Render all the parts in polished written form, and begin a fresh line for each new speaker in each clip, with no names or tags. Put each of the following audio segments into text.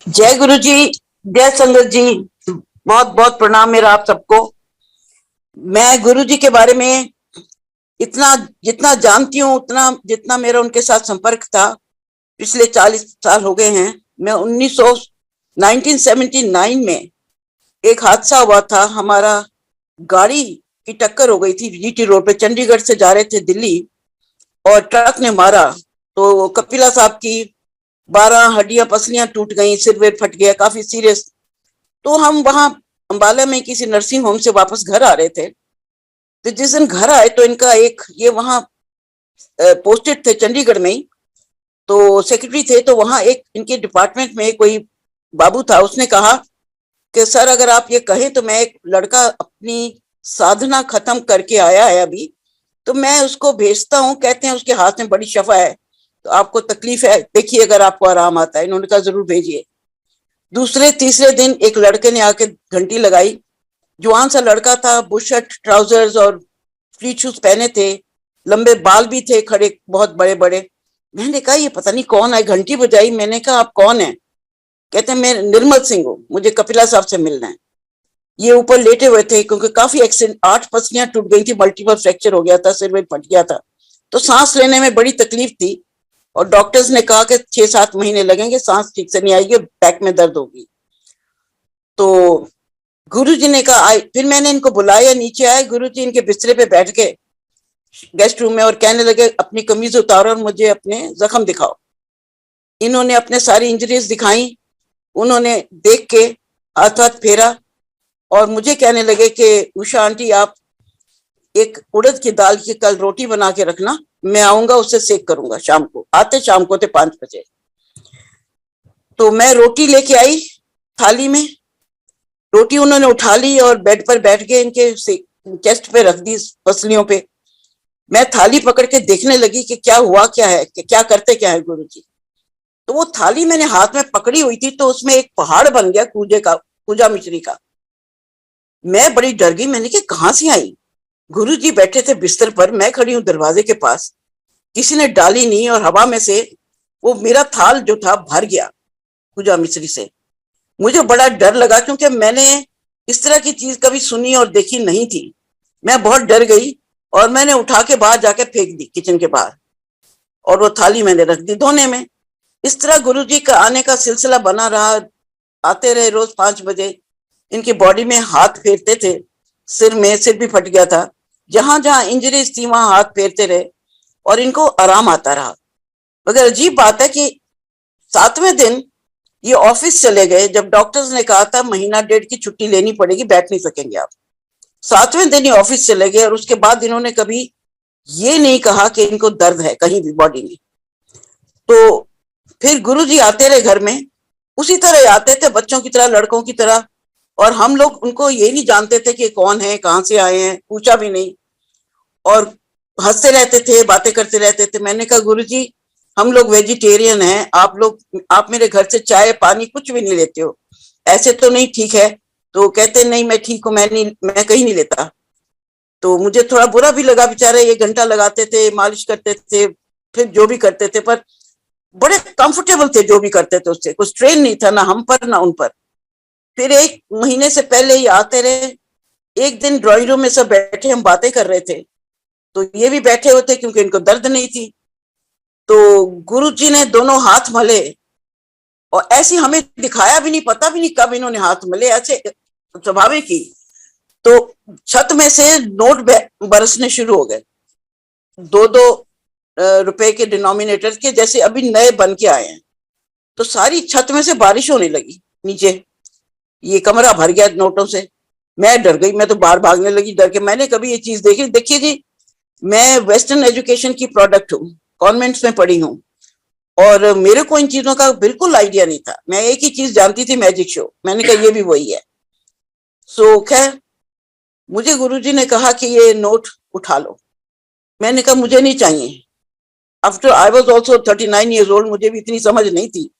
जय गुरु जी। जय संगत जी। बहुत बहुत प्रणाम मेरा आप सबको। मैं गुरु जी के बारे में इतना जितना जानती हूँ उतना जितना मेरा उनके साथ संपर्क था, पिछले 40 साल हो गए हैं। मैं 1979 में एक हादसा हुआ था हमारा। गाड़ी की टक्कर हो गई थी जीटी रोड पे, चंडीगढ़ से जा रहे थे दिल्ली और ट्रक ने मारा। तो कपिला साहब की 12 हड्डियां पसलियां टूट गई, सिर वेर फट गया, काफी सीरियस। तो हम वहां अंबाला में किसी नर्सिंग होम से वापस घर आ रहे थे। तो जिस दिन घर आए तो इनका एक ये वहां पोस्टेड थे चंडीगढ़ में ही, तो सेक्रेटरी थे। तो वहां एक इनके डिपार्टमेंट में कोई बाबू था, उसने कहा कि सर अगर आप ये कहें तो मैं एक लड़का अपनी साधना खत्म करके आया है अभी, तो मैं उसको भेजता हूँ। कहते हैं उसके हाथ में बड़ी शफा है, तो आपको तकलीफ है, देखिए अगर आपको आराम आता है। इन्होंने कहा जरूर भेजिए। दूसरे तीसरे दिन एक लड़के ने आके घंटी लगाई। जवान सा लड़का था, बुशर्ट ट्राउजर्स और फ्लीट शूज पहने थे, लंबे बाल भी थे खड़े बहुत बड़े बड़े। मैंने कहा ये पता नहीं कौन है, घंटी बजाई। मैंने कहा आप कौन है? कहते हैं मैं निर्मल सिंह हूँ, मुझे कपिला साहब से मिलना है। ये ऊपर लेटे हुए थे क्योंकि काफी एक्सीडेंट, 8 पसलियां टूट गई थी, मल्टीपल फ्रैक्चर हो गया था, सिर में फट गया था, तो सांस लेने में बड़ी तकलीफ थी। और डॉक्टर्स ने कहा कि 6-7 महीने लगेंगे, सांस ठीक से नहीं आएगी, बैक में दर्द होगी। तो गुरुजी ने कहा आए। फिर मैंने इनको बुलाया, नीचे आए गुरुजी, इनके बिस्तरे पे बैठ के गेस्ट रूम में, और कहने लगे अपनी कमीज उतारो और मुझे अपने जख्म दिखाओ। इन्होंने अपने सारी इंजरीज दिखाई। उन्होंने देख के हाथ हाथ फेरा और मुझे कहने लगे कि उषा आंटी आप एक उड़द की दाल की कल रोटी बना के रखना, मैं आऊंगा उससे सेक करूंगा शाम को। आते शाम को थे 5 बजे। तो मैं रोटी लेके आई थाली में। रोटी उन्होंने उठा ली और बेड पर बैठ के इनके चेस्ट पे रख दी, पसलियों पे। मैं थाली पकड़ के देखने लगी कि क्या हुआ, क्या है, कि क्या करते क्या है गुरु जी। तो वो थाली मैंने हाथ में पकड़ी हुई थी, तो उसमें एक पहाड़ बन गया कूजे का, पूजा मिश्री का। मैं बड़ी डर गई, मैंने कहा कहाँ से आई। गुरु जी बैठे थे बिस्तर पर, मैं खड़ी हूँ दरवाजे के पास। किसी ने डाली नहीं और हवा में से वो मेरा थाल जो था भर गया पूजा मिश्री से। मुझे बड़ा डर लगा क्योंकि मैंने इस तरह की चीज कभी सुनी और देखी नहीं थी। मैं बहुत डर गई और मैंने उठा के बाहर जाके फेंक दी किचन के बाहर, और वो थाली मैंने रख दी धोने में। इस तरह गुरुजी का आने का सिलसिला बना रहा। आते रहे रोज 5 बजे, इनकी बॉडी में हाथ फेरते थे, सिर में, सिर भी फट गया था, जहां जहां इंजरीज थी वहां हाथ फेरते रहे और इनको आराम आता रहा। मगर अजीब बात है कि 7वें दिन ये ऑफिस चले गए, जब डॉक्टर्स ने कहा था महीना डेढ़ की छुट्टी लेनी पड़ेगी, बैठ नहीं सकेंगे आप। 7वें दिन ये ऑफिस चले गए और उसके बाद इन्होंने कभी ये नहीं कहा कि इनको दर्द है कहीं भी बॉडी में। तो फिर गुरुजी आते रहे घर में, उसी तरह आते थे, बच्चों की तरह, लड़कों की तरह। और हम लोग उनको ये नहीं जानते थे कि कौन है, कहाँ से आए हैं, पूछा भी नहीं। और हंसते रहते थे, बातें करते रहते थे। मैंने कहा गुरुजी हम लोग वेजिटेरियन हैं, आप मेरे घर से चाय पानी कुछ भी नहीं लेते हो, ऐसे तो नहीं ठीक है। तो कहते नहीं मैं ठीक हूँ, मैं कहीं नहीं लेता। तो मुझे थोड़ा बुरा भी लगा, बेचारे 1 घंटा लगाते थे, मालिश करते थे, फिर जो भी करते थे, पर बड़े कंफर्टेबल थे जो भी करते थे, उससे कुछ स्ट्रेन नहीं था, ना हम पर ना उन पर। फिर 1 महीने से पहले ही आते रहे। एक दिन ड्राइंग रूम में सब बैठे, हम बातें कर रहे थे, तो ये भी बैठे होते क्योंकि इनको दर्द नहीं थी। तो गुरु जी ने दोनों हाथ मले, और ऐसी हमें दिखाया भी नहीं, पता भी नहीं कब इन्होंने हाथ मले, ऐसे स्वाभाविक ही। तो छत में से नोट बरसने शुरू हो गए, 2-2 रुपए के डिनोमिनेटर के, जैसे अभी नए बन के आए हैं। तो सारी छत में से बारिश होने लगी नीचे, ये कमरा भर गया नोटों से। मैं डर गई, मैं तो बाहर भागने लगी डर के। मैंने कभी ये चीज देखी? देखिए जी, मैं वेस्टर्न एजुकेशन की प्रोडक्ट हूँ, कॉन्वेंट्स में पढ़ी हूँ, और मेरे को इन चीजों का बिल्कुल आइडिया नहीं था। मैं एक ही चीज जानती थी, मैजिक शो। मैंने कहा ये भी वही है। सो खैर, मुझे गुरुजी ने कहा कि ये नोट उठा लो। मैंने कहा मुझे नहीं चाहिए। After I was also 39 years old, मुझे भी इतनी समझ नहीं थी,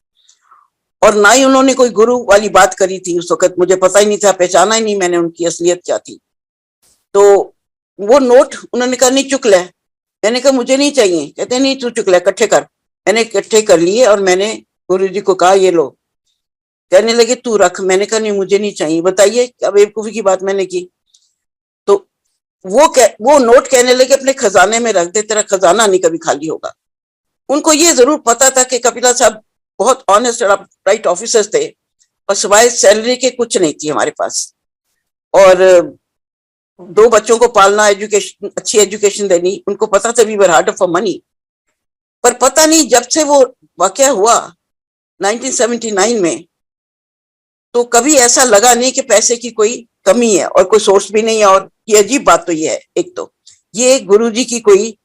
और ना ही उन्होंने कोई गुरु वाली बात करी थी उस वक्त। मुझे पता ही नहीं था, पहचाना ही नहीं मैंने उनकी असलियत क्या थी। तो वो नोट उन्होंने कहा नहीं चुक ले। मैंने कहा मुझे नहीं चाहिए। कहते नहीं तू चुक ले, इकट्ठे कर। मैंने इकट्ठे कर लिए और मैंने गुरु जी को कहा ये लो। कहने लगे तू रख। मैंने कहा नहीं मुझे नहीं चाहिए। बताइए क्या बेवकूफी की बात मैंने की। तो वो नोट कहने लगे अपने खजाने में रख दे, तेरा खजाना नहीं कभी खाली होगा। उनको ये जरूर पता था कि कपिला साहब बहुत ऑनेस्ट और राइट ऑफिसर्स थे, और सिवाय सैलरी के कुछ नहीं थी हमारे पास। और दो बच्चों को पालना, एजुकेशन, अच्छी एजुकेशन देनी, उनको पता था we were hard for money. पर पता नहीं जब से वो वाकया हुआ 1979 में, तो कभी ऐसा लगा नहीं कि पैसे की कोई कमी है और कोई सोर्स भी नहीं है। और ये अजीब बात तो ये है, एक तो ये गुरुजी की कोई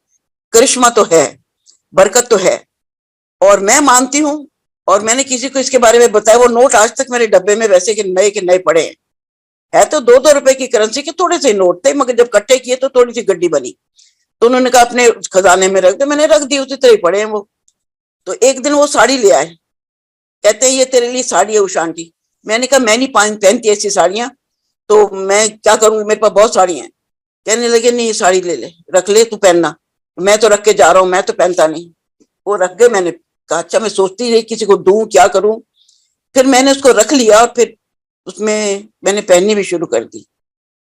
करिश्मा तो है, बरकत तो है, और मैं मानती हूँ। और मैंने किसी को इसके बारे में बताया, वो नोट आज तक मेरे डब्बे में वैसे के नए पड़े हैं। है तो 2-2 रुपए की करेंसी के थोड़े से नोट थे, मगर जब इकट्ठे किए तो थोड़ी सी गड्डी बनी। तो उन्होंने कहा अपने खजाने में रख दे। मैंने रख दी, उसी तरह ही पड़े हैं वो। तो एक दिन वो साड़ी ले आए, कहते हैं ये तेरे लिए साड़ी है उषा आंटी। मैंने कहा मैं नहीं पहनती ऐसी साड़ियां, तो मैं क्या करूंगी, मेरे पास बहुत साड़ी हैं। कहने लगे नहीं ये साड़ी ले ले, रख ले, तू पहनना। मैं तो रख के जा रहा हूँ, मैं तो पहनता नहीं। वो रख गए। मैंने कहा अच्छा, मैं सोचती रही किसी को दूं, क्या करूं। फिर मैंने उसको रख लिया, और फिर उसमें मैंने पहननी भी शुरू कर दी।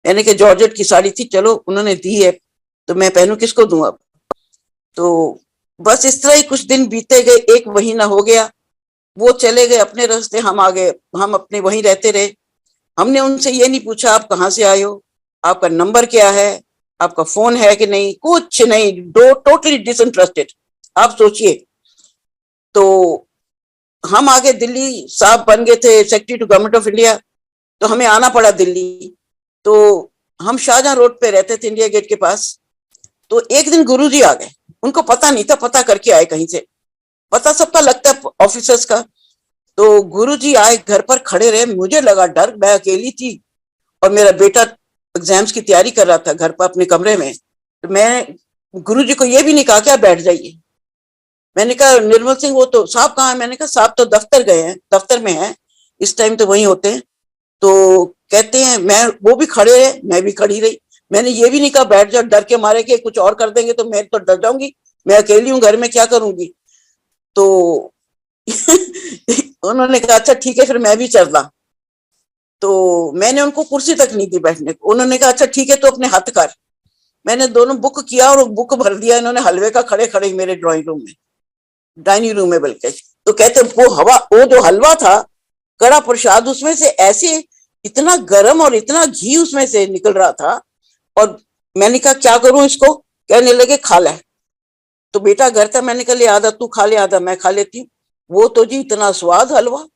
मैंने कहा जॉर्जेट की साड़ी थी, चलो उन्होंने दी है तो मैं पहनूं, किसको दूं अब। तो बस इस तरह ही कुछ दिन बीते गए, 1 महीना हो गया। वो चले गए अपने रास्ते, हम आ गए, हम अपने वहीं रहते रहे। हमने उनसे ये नहीं पूछा आप कहाँ से आए हो, आपका नंबर क्या है, आपका फोन है कि नहीं, कुछ नहीं। टोटली डिसइंटरेस्टेड, आप सोचिए। तो हम आगे दिल्ली, साहब बन गए थे secretary to government of India, तो हमें आना पड़ा दिल्ली। तो हम शाहजहां रोड पे रहते थे, इंडिया गेट के पास। तो एक दिन गुरुजी आ गए, उनको पता नहीं था, पता करके आए कहीं से, पता सबका लगता है ऑफिसर्स का। तो गुरुजी आए, घर पर खड़े रहे। मुझे लगा डर, मैं अकेली थी और मेरा बेटा एग्जाम्स की तैयारी कर रहा था घर पर अपने कमरे में। तो मैं गुरुजी को ये भी नहीं कहा कि आप बैठ जाइए। मैंने कहा निर्मल सिंह वो तो साहब कहाँ है। मैंने कहा साहब तो दफ्तर गए हैं, दफ्तर में है, इस टाइम तो वहीं होते हैं। तो कहते हैं, मैं, वो भी खड़े रहे, मैं भी खड़ी रही। मैंने ये भी नहीं कहा बैठ जाओ, डर के मारे के कुछ और कर देंगे तो मैं तो डर जाऊंगी, मैं अकेली हूँ घर में, क्या करूंगी। तो उन्होंने कहा अच्छा ठीक है, फिर मैं भी चलता। तो मैंने उनको कुर्सी तक नहीं दी बैठने को। उन्होंने कहा अच्छा ठीक है, तो अपने हाथ कर। मैंने दोनों बुक किया और बुक भर दिया इन्होंने हलवे का, खड़े खड़े मेरे ड्राइंग रूम में, डाइनिंग रूम में बल्कि। तो कहते वो जो हलवा था, कड़ा प्रसाद, उसमें से ऐसे इतना गर्म और इतना घी उसमें से निकल रहा था। और मैंने कहा क्या करूं इसको। कहने लगे खा ले। तो बेटा घर था, मैंने कहा ले आधा तू खा ले, आधा मैं खा लेती हूँ। वो तो जी इतना स्वाद हलवा,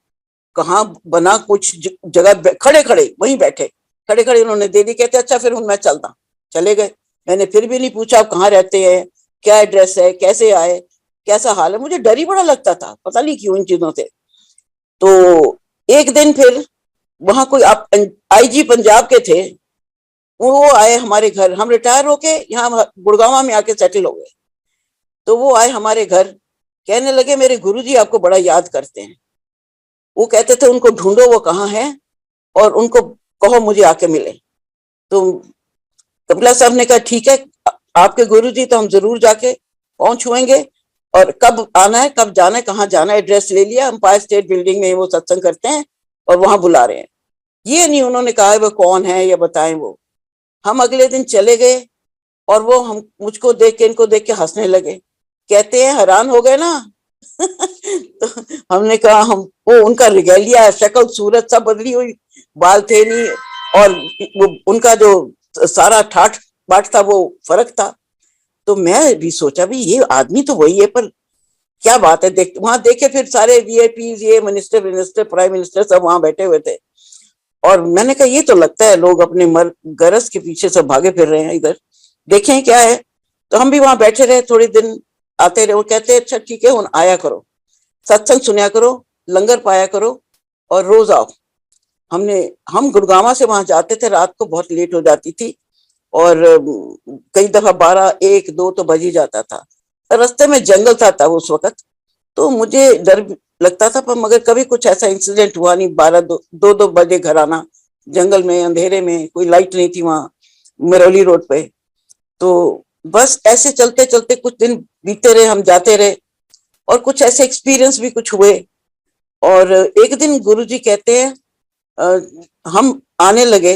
कहाँ बना कुछ जगह, खड़े खड़े वहीं बैठे, खड़े खड़े उन्होंने दे दी। कहते अच्छा फिर मैं चलता। चले गए। मैंने फिर भी नहीं पूछा आप कहाँ रहते हैं, क्या एड्रेस है, कैसे आए, कैसा हाल है। मुझे डर ही बड़ा लगता था, पता नहीं क्यों इन चीजों से। तो एक दिन फिर वहां कोई आईजी पंजाब के थे, वो आए हमारे घर। हम रिटायर होके यहाँ गुड़गांव में आके सेटल हो गए। तो वो आए हमारे घर, कहने लगे मेरे गुरुजी आपको बड़ा याद करते हैं। वो कहते थे उनको ढूंढो वो कहाँ है, और उनको कहो मुझे आके मिले। तो कपिला साहब ने कहा ठीक है, आपके गुरुजी तो हम जरूर जाके पहुंच हुएंगे, और कब आना है, कब जाना है, कहाँ जाना है, एड्रेस ले लिया। एम्पायर स्टेट बिल्डिंग में वो सत्संग करते हैं और वहां बुला रहे हैं। ये नहीं उन्होंने कहा वो कौन है या बताएं वो। हम अगले दिन चले गए, और वो हम मुझको देख के, इनको देख के हंसने लगे। कहते हैं हैरान हो गए ना। तो हमने कहा हम, वो उनका रिगेलिया, शक्ल सूरत सब बदली हुई, बाल थे नहीं, और वो उनका जो सारा ठाठ बाट था वो फर्क था। तो मैं भी सोचा भी ये आदमी तो वही है, पर क्या बात है। देख वहां देखे फिर सारे वीआईपी, ये मिनिस्टर मिनिस्टर प्राइम मिनिस्टर सब वहां बैठे हुए थे। और मैंने कहा ये तो लगता है लोग अपने गरज के पीछे सब भागे फिर रहे हैं, इधर देखें क्या है। तो हम भी वहां बैठे रहे थोड़ी दिन, आते रहे। वो कहते अच्छा ठीक है हुन आया करो, सत्संग सुनिया करो, लंगर पाया करो, और रोज आओ। हम गुड़गांव से वहां जाते थे, रात को बहुत लेट हो जाती थी, और कई दफा 12, 1, 2 तो बज ही जाता था। रास्ते में जंगल था उस वक्त, तो मुझे डर लगता था, पर मगर कभी कुछ ऐसा इंसिडेंट हुआ नहीं। 12, 2 बजे घर आना, जंगल में अंधेरे में, कोई लाइट नहीं थी वहां मरौली रोड पे। तो बस ऐसे चलते चलते कुछ दिन बीते रहे, हम जाते रहे, और कुछ ऐसे एक्सपीरियंस भी कुछ हुए। और एक दिन गुरुजी कहते हैं, हम आने लगे,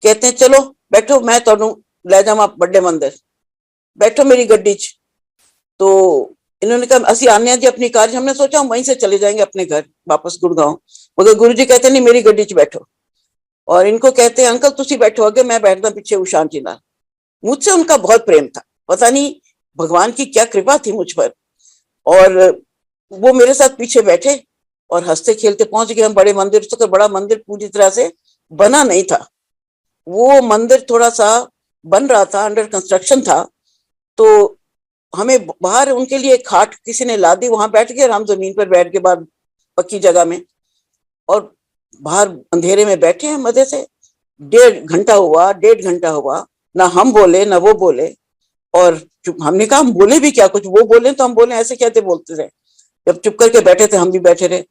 कहते हैं चलो बैठो, मैं तुहानू ले जावां बड़े मंदिर, बैठो मेरी गड्डी च। तो इन्होंने कहा असि आने जी अपनी कार, हमने सोचा हम वहीं से चले जाएंगे अपने घर वापस गुड़गांव, मगर गुरुजी कहते नहीं मेरी गड्डी च बैठो। और इनको कहते हैं अंकल तुसी बैठो आगे, मैं बैठदा पीछे उषान जी नाल। मुझसे उनका बहुत प्रेम था, पता नहीं भगवान की क्या कृपा थी मुझ पर। और वो मेरे साथ पीछे बैठे और हंसते खेलते पहुंच गए हम बड़े मंदिर। तो बड़ा मंदिर पूरी तरह से बना नहीं था, वो मंदिर थोड़ा सा बन रहा था, अंडर कंस्ट्रक्शन था। तो हमें बाहर उनके लिए खाट किसी ने ला दी, वहां बैठ गए, हम जमीन पर बैठ के बाद पक्की जगह में, और बाहर अंधेरे में बैठे हैं मजे से। 1.5 घंटा हुआ, ना हम बोले ना वो बोले। और चुप, हमने कहा हम बोले भी क्या, कुछ वो बोले तो हम बोले, ऐसे कहते बोलते रहे। जब चुप करके बैठे थे हम भी बैठे रहे।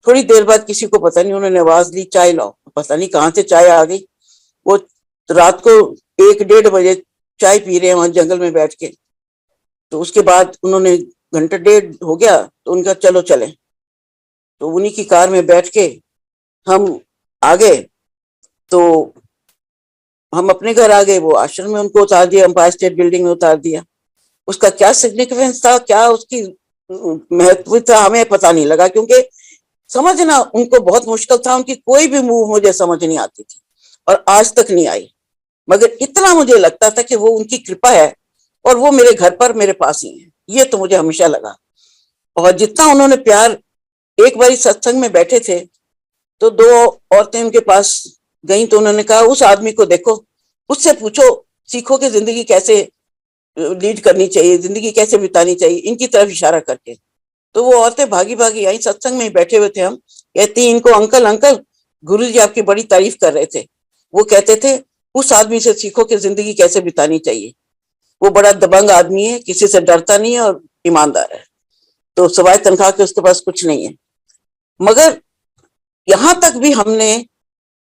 थोड़ी देर बाद किसी को पता नहीं, उन्होंने आवाज ली चाय लाओ, पता नहीं कहाँ से चाय आ गई। वो रात को 1-1:30 बजे चाय पी रहे हैं वहां जंगल में बैठ के। तो उसके बाद उन्होंने, घंटा डेढ़ हो गया तो उनका चलो चले। तो उन्हीं की कार में बैठ के हम आ गए। तो हम अपने घर आ गए, वो आश्रम में उनको उतार दिया, एम्पायर स्टेट बिल्डिंग में उतार दिया। उसका क्या सिग्निफिकेंस था, क्या उसकी महत्व था, हमें पता नहीं लगा, क्योंकि समझना उनको बहुत मुश्किल था। उनकी कोई भी मूव मुझे समझ नहीं आती थी और आज तक नहीं आई। मगर इतना मुझे लगता था कि वो उनकी कृपा है और वो मेरे घर पर मेरे पास ही है, ये तो मुझे हमेशा लगा। और जितना उन्होंने प्यार, एक बारी सत्संग में बैठे थे तो 2 औरतें उनके पास गई, तो उन्होंने कहा उस आदमी को देखो, उससे पूछो, सीखो कि जिंदगी कैसे लीड करनी चाहिए, जिंदगी कैसे बितानी चाहिए, इनकी तरफ इशारा करके। तो वो औरतें भागी भागी आई, सत्संग में ही बैठे हुए थे हम, कहती इनको अंकल अंकल गुरुजी आपकी बड़ी तारीफ कर रहे थे। वो कहते थे उस आदमी से सीखो कि जिंदगी कैसे बितानी चाहिए, वो बड़ा दबंग आदमी है, किसी से डरता नहीं है और ईमानदार है, तो सवाए तनख्वाह के उसके पास कुछ नहीं है। मगर यहां तक भी हमने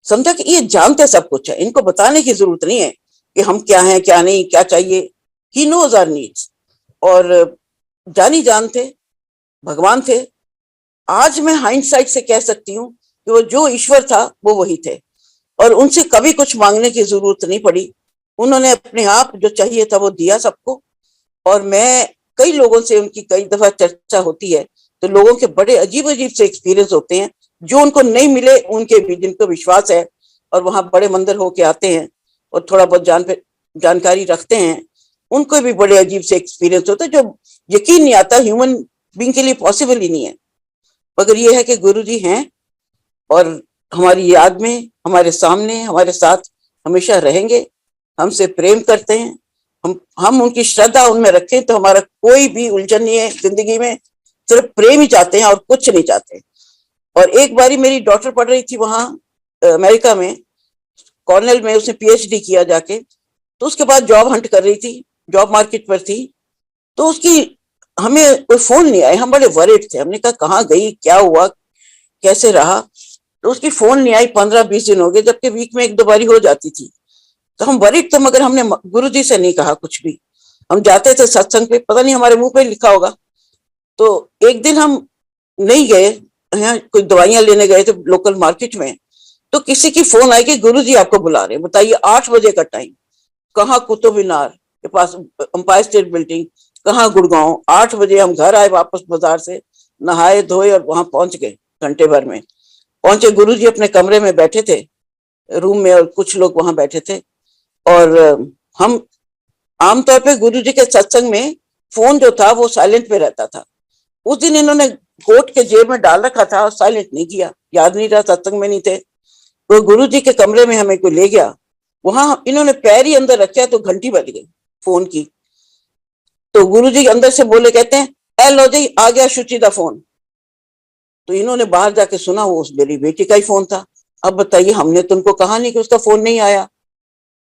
समझा कि ये जानते सब कुछ है, इनको बताने की जरूरत नहीं है कि हम क्या हैं क्या नहीं, क्या चाहिए। He knows our needs. और जानी जान थे, भगवान थे। आज मैं हाइंडसाइट से कह सकती हूँ कि वो जो ईश्वर था वो वही थे, और उनसे कभी कुछ मांगने की जरूरत नहीं पड़ी। उन्होंने अपने आप जो चाहिए था वो दिया सबको। और मैं कई लोगों से, उनकी कई दफा चर्चा होती है तो लोगों के बड़े अजीब अजीब से एक्सपीरियंस होते हैं, जो उनको नहीं मिले उनके भी, जिनको विश्वास है और वहां बड़े मंदिर होके आते हैं और थोड़ा बहुत जानकारी रखते हैं, उनको भी बड़े अजीब से एक्सपीरियंस होते हैं जो यकीन नहीं आता, ह्यूमन बीइंग के लिए पॉसिबल ही नहीं है। मगर ये है कि गुरु जी हैं और हमारी याद में, हमारे सामने, हमारे साथ हमेशा रहेंगे, हमसे प्रेम करते हैं। हम उनकी श्रद्धा उनमें रखें तो हमारा कोई भी उलझन नहीं है जिंदगी में, सिर्फ प्रेम ही चाहते हैं और कुछ नहीं चाहते। और एक बारी मेरी डॉटर पढ़ रही थी वहां अमेरिका में, कॉर्नेल में, उसने पीएचडी किया जाके। तो उसके बाद जॉब हंट कर रही थी, जॉब मार्केट पर थी। तो उसकी, हमें कोई फोन नहीं आया, हम बड़े वरीड थे, हमने कहा कहाँ गई, क्या हुआ, कैसे रहा। तो उसकी फोन नहीं आई, 15-20 दिन हो गए, जबकि वीक में 1-2 बारी हो जाती थी। तो हम वरीड थे, मगर हमने गुरुजी से नहीं कहा कुछ भी। हम जाते थे सत्संग पे, पता नहीं हमारे मुंह पे लिखा होगा। तो एक दिन हम नहीं गए, यहाँ कोई दवाइयां लेने गए थे लोकल मार्केट में, तो किसी की फोन आई कि गुरुजी आपको बुला रहे हैं। बताइए 8 बजे का टाइम, कहाँ कुतुब मीनार के पास एम्पायर स्टेट बिल्डिंग, कहाँ गुड़गांव। 8 बजे हम घर आए वापस बाजार से, नहाए धोए और वहां पहुंच गए, घंटे भर में पहुंचे। गुरुजी अपने कमरे में बैठे थे, रूम में, और कुछ लोग वहां बैठे थे। और हम आमतौर पे गुरुजी के सत्संग में फोन जो था वो साइलेंट पे रहता था। उस दिन इन्होंने कोट के जेब में डाल रखा था और साइलेंट नहीं किया, याद नहीं रहा, सत्संग में नहीं थे। तो गुरुजी के कमरे में हमें कोई ले गया, वहां इन्होंने पैर ही अंदर रखा तो घंटी बज गई फोन की। तो गुरुजी अंदर से बोले, कहते हैं ए लो जी आ गया शुचि दा फोन। तो इन्होंने बाहर जाके सुना, वो उस मेरी बेटी का ही फोन था। अब बताइए, हमने तो उनको कहा नहीं कि उसका फोन नहीं आया,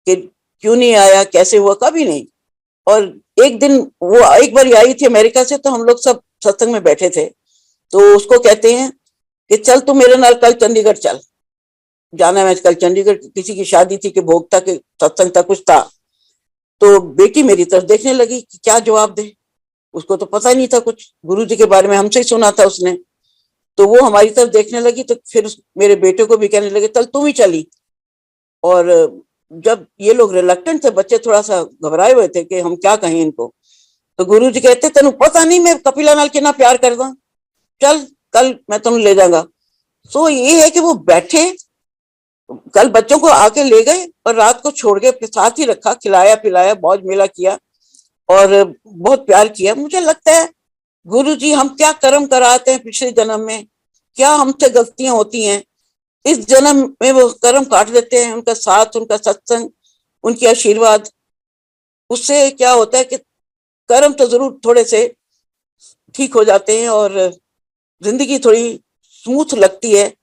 कि क्यों नहीं आया, कैसे हुआ, कभी नहीं। और एक दिन वो एक बार आई थी अमेरिका से, तो हम लोग सब सत्संग में बैठे थे। तो उसको कहते हैं कि चल तू मेरे नाल कल चंडीगढ़ चल, जाना है कल चंडीगढ़, किसी की शादी थी कि भोग था कि सत्संग था, कुछ था। तो बेटी मेरी तरफ देखने लगी कि क्या जवाब दे, उसको तो पता ही नहीं था कुछ, गुरु जी के बारे में हमसे ही सुना था उसने। तो वो हमारी तरफ देखने लगी, तो फिर मेरे बेटे को भी कहने लगे चल तुम ही चली। और जब ये लोग रिलक्टेंट थे, बच्चे थोड़ा सा घबराए हुए थे कि हम क्या कहें इनको, तो गुरुजी कहते तेन पता नहीं मैं कपिला नाल कितना प्यार करदा, चल कल मैं तुम ले जाऊंगा। सो ये है कि वो बैठे, कल बच्चों को आके ले गए और रात को छोड़ के साथ ही रखा, खिलाया पिलाया, मौज मेला किया और बहुत प्यार किया। मुझे लगता है गुरु जी हम क्या कर्म कराते हैं पिछले जन्म में, क्या हमसे गलतियां होती हैं, इस जन्म में वो कर्म काट देते हैं। उनका साथ, उनका सत्संग, उनके आशीर्वाद, उससे क्या होता है कि कर्म तो जरूर थोड़े से ठीक हो जाते हैं और जिंदगी थोड़ी स्मूथ लगती है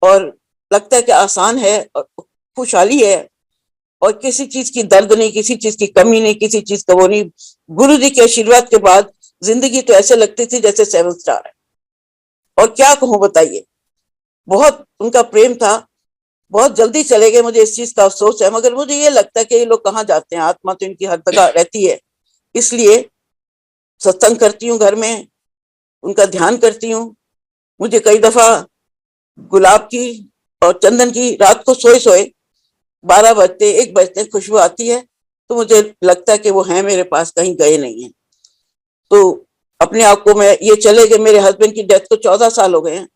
और लगता है कि आसान है और खुशहाली है और किसी चीज की दर्द नहीं, किसी चीज की कमी नहीं, किसी चीज का वो नहीं। गुरु जी के आशीर्वाद के बाद जिंदगी तो ऐसे लगती थी जैसे 7 स्टार है। और क्या कहूं बताइए, बहुत उनका प्रेम था। बहुत जल्दी चले गए, मुझे इस चीज का अफसोस है, मगर मुझे ये लगता है कि ये लोग कहाँ जाते हैं, आत्मा तो इनकी हर जगह रहती है। इसलिए सत्संग करती हूँ घर में, उनका ध्यान करती हूँ। मुझे कई दफा गुलाब की और चंदन की रात को सोए सोए 12 बजते 1 बजते खुशबू आती है, तो मुझे लगता है कि वो है मेरे पास, कहीं गए नहीं है। तो अपने आप को मैं, ये चले गए, मेरे हस्बैंड की डेथ को 14 साल हो गए हैं,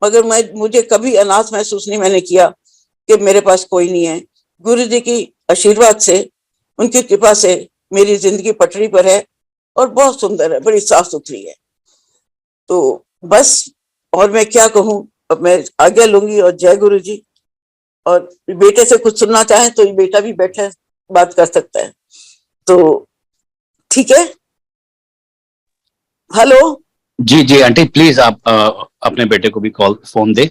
मगर मुझे कभी अनाथ महसूस नहीं मैंने किया कि मेरे पास कोई नहीं है। गुरु जी की आशीर्वाद से, उनकी कृपा से मेरी जिंदगी पटरी पर है और बहुत सुंदर है, बड़ी साफ सुथरी है। तो बस, और मैं क्या कहूँ, अब मैं आज्ञा लूंगी। और जय गुरु जी। और बेटे से कुछ सुनना चाहे तो ये बेटा भी बैठा है, बात कर सकता है। तो ठीक है, हेलो।
जी जी आंटी, प्लीज आप अपने बेटे को भी फोन दे,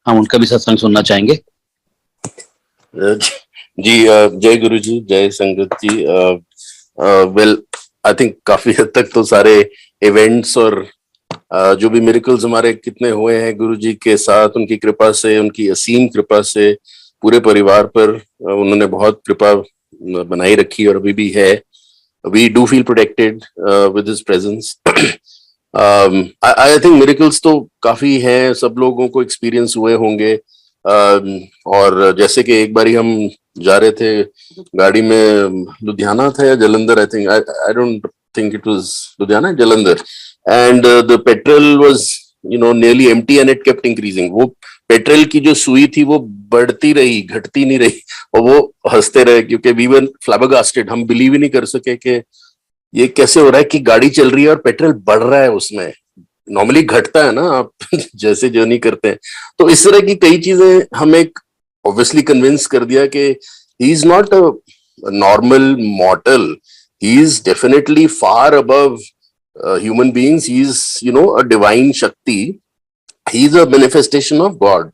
हम उनका भी सत्संग सुनना चाहेंगे।
जी जय गुरु जी, जय संगत जी। वेल, आई थिंक काफी हद तक तो सारे इवेंट्स और जो भी मिरेकल्स हमारे कितने हुए हैं गुरु जी के साथ, उनकी कृपा से, उनकी असीम कृपा से पूरे परिवार पर उन्होंने बहुत कृपा बनाई रखी और अभी भी है। We do feel protected with his presence. I think miracles तो काफी हैं, सब लोगों को एक्सपीरियंस हुए होंगे। और जैसे कि एक बारी हम जा रहे थे गाड़ी में, लुधियाना था या जलंधर, आई think, I don't think it was Ludhiana, Jalandhar, and the petrol was nearly empty and it kept increasing. वो पेट्रोल की जो सुई थी वो बढ़ती रही, घटती नहीं रही, और वो हंसते रहे क्योंकि we were flabbergasted, हम बिलीव ही नहीं कर सके कि ये कैसे हो रहा है कि गाड़ी चल रही है और पेट्रोल बढ़ रहा है उसमें। नॉर्मली घटता है ना, आप जैसे जर्नी करते हैं। तो इस तरह की कई चीजें हमें ऑब्वियसली कन्विंस कर दिया कि he is not a normal मॉर्टल, he is definitely far above human beings. He is a divine shakti, he is a manifestation of God.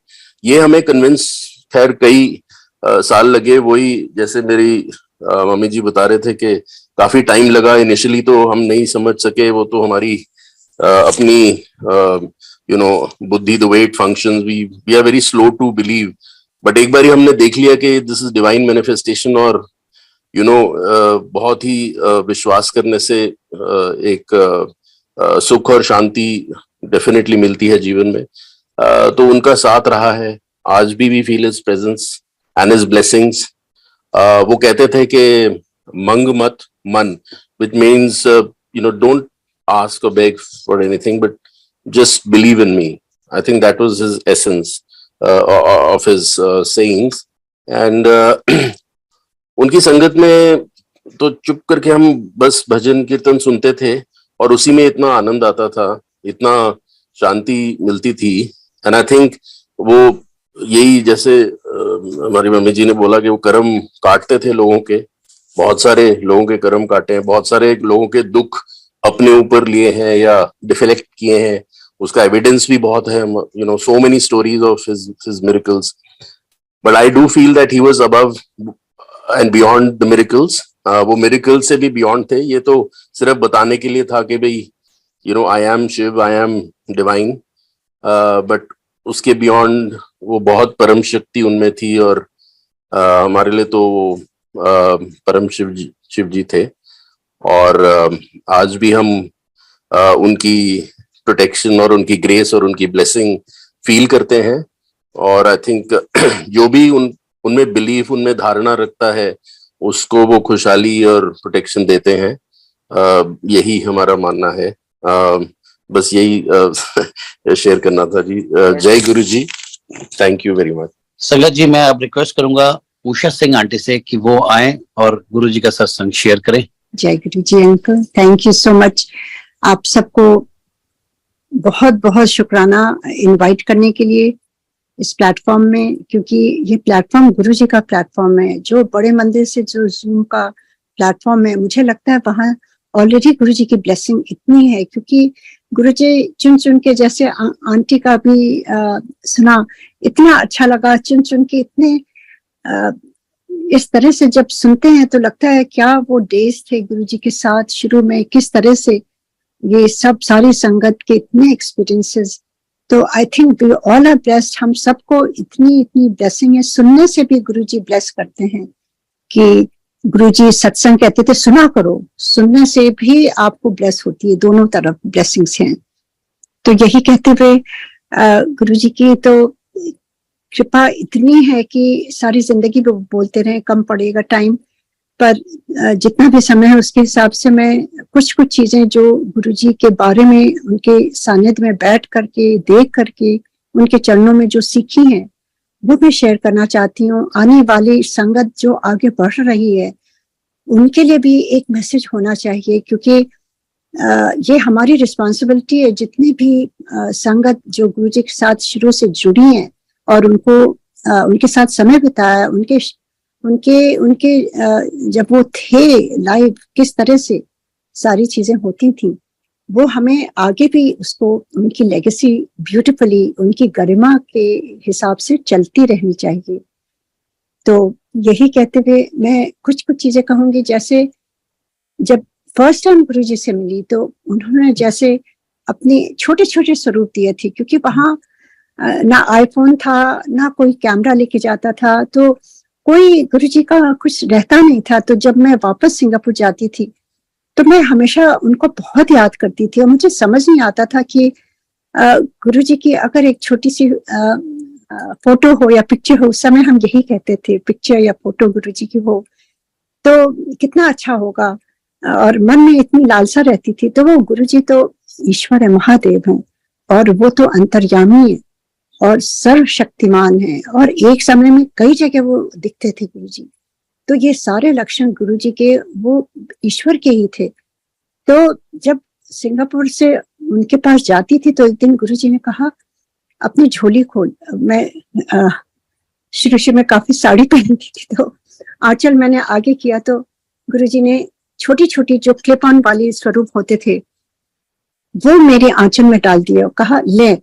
ये हमें कन्विंस खैर कई साल लगे। वही जैसे मेरी मम्मी जी बता रहे थे कि काफी टाइम लगा, इनिशियली तो हम नहीं समझ सके, वो तो हमारी अपनी बुद्धि, the way it functions, we are very slow to believe. But एक बार हमने देख लिया कि दिस इज डिवाइन मैनिफेस्टेशन, और बहुत ही विश्वास करने से एक सुख और शांति डेफिनेटली मिलती है जीवन में। तो उनका साथ रहा है, आज भी we feel his presence and his blessings. वो कहते थे कि मंग मत मन, which means don't ask or beg for anything, but just believe in me. I think that was his essence of his sayings. And उनकी संगत में तो चुप करके हम बस भजन कीर्तन सुनते थे और उसी में इतना आनंद आता था, इतना शांति मिलती थी। एंड आई थिंक वो यही, जैसे हमारी मम्मी जी ने बोला कि वो कर्म काटते थे लोगों के, बहुत सारे लोगों के कर्म काटे हैं, बहुत सारे लोगों के दुख अपने ऊपर लिए हैं या डिफ्लेक्ट किए हैं, उसका एविडेंस भी बहुत है। So many stories of his miracles, but I do feel that he was above and beyond the miracles. वो मिरेकल से भी बियॉन्ड थे। ये तो सिर्फ बताने के लिए था कि भाई I am Shiv, I am divine, but उसके बियॉन्ड वो बहुत परम शक्ति उनमें थी। और हमारे लिए तो परम शिव जी थे। और आज भी हम उनकी प्रोटेक्शन और उनकी ग्रेस और उनकी ब्लेसिंग फील करते हैं। और आई थिंक जो भी उनमें बिलीफ, उनमें धारणा रखता है, उसको वो खुशहाली और प्रोटेक्शन देते हैं। यही हमारा मानना है। बस यही शेयर करना था जी। जय गुरु जी, थैंक यू वेरी मच।
संगत जी, मैं अब रिक्वेस्ट करूंगा उषा सिंह आंटी से कि वो आए और गुरु जी का सत्संग शेयर करें।
जय गुरु जी uncle, thank you so much. आप सबको बहुत बहुत शुक्राना इनवाइट करने के लिए इस प्लेटफॉर्म में, क्योंकि ये प्लेटफॉर्म गुरु जी का प्लेटफॉर्म है। जो बड़े मंदिर से जो जूम का प्लेटफॉर्म है, मुझे लगता है वहाँ ऑलरेडी गुरु जी की ब्लेसिंग इतनी है, क्योंकि गुरु जी चुन चुन के, जैसे आंटी का भी सुना, इतना अच्छा लगा। चुन चुन के इतने इस तरह से जब सुनते हैं तो लगता है क्या वो डेज थे गुरु जी के साथ शुरू में, किस तरह से ये सब सारी संगत के इतने एक्सपीरियंसेस। तो I think we all are blessed. हम सबको इतनी इतनी ब्लेसिंग है। सुनने से भी गुरु जी ब्लेस करते हैं कि गुरु जी सत्संग कहते थे सुना करो, सुनने से भी आपको ब्लेस होती है। दोनों तरफ ब्लेसिंग्स हैं। तो यही कहते हुए गुरु जी की तो कृपा इतनी है कि सारी जिंदगी वो बोलते रहे, कम पड़ेगा टाइम, पर जितना भी समय है उसके हिसाब से मैं कुछ कुछ चीजें जो गुरुजी के बारे में उनके सानिध्य में बैठ करके, देख करके, उनके चरणों में जो सीखी हैं वो मैं शेयर करना चाहती हूँ। आने वाली संगत जो आगे बढ़ रही है उनके लिए भी एक मैसेज होना चाहिए, क्योंकि ये हमारी रिस्पॉन्सिबिलिटी है। जितनी भी संगत जो गुरुजी के साथ शुरू से जुड़ी हैं और उनके साथ समय बिताया, उनके जब वो थे लाइव, किस तरह से सारी चीजें होती थी, वो हमें आगे भी उसको, उनकी लेगेसी ब्यूटीफुली, उनकी गरिमा के हिसाब से चलती रहनी चाहिए। तो यही कहते हुए मैं कुछ चीजें कहूंगी। जैसे जब फर्स्ट टाइम गुरुजी से मिली तो उन्होंने जैसे अपने छोटे छोटे स्वरूप दिए थे, क्योंकि वहां ना आईफोन था, ना कोई कैमरा लेके जाता था, तो कोई गुरुजी का कुछ रहता नहीं था। तो जब मैं वापस सिंगापुर जाती थी तो मैं हमेशा उनको बहुत याद करती थी और मुझे समझ नहीं आता था कि गुरुजी की अगर एक छोटी सी फोटो हो या पिक्चर हो, उस समय हम यही कहते थे पिक्चर या फोटो गुरुजी की हो तो कितना अच्छा होगा, और मन में इतनी लालसा रहती थी। तो वो गुरुजी तो ईश्वर है, महादेव हैं, और वो तो अंतर्यामी है और सर्वशक्तिमान है, और एक समय में कई जगह वो दिखते थे गुरुजी। तो ये सारे लक्षण गुरुजी के वो ईश्वर के ही थे। तो जब सिंगापुर से उनके पास जाती थी तो एक दिन गुरुजी ने कहा अपनी झोली खोल। मैं शुरू में काफी साड़ी पहनती थी, तो आंचल मैंने आगे किया तो गुरुजी ने छोटी छोटी जो क्लिप ऑन वाली स्वरूप होते थे वो मेरे आंचल में डाल दिए और कहा ले,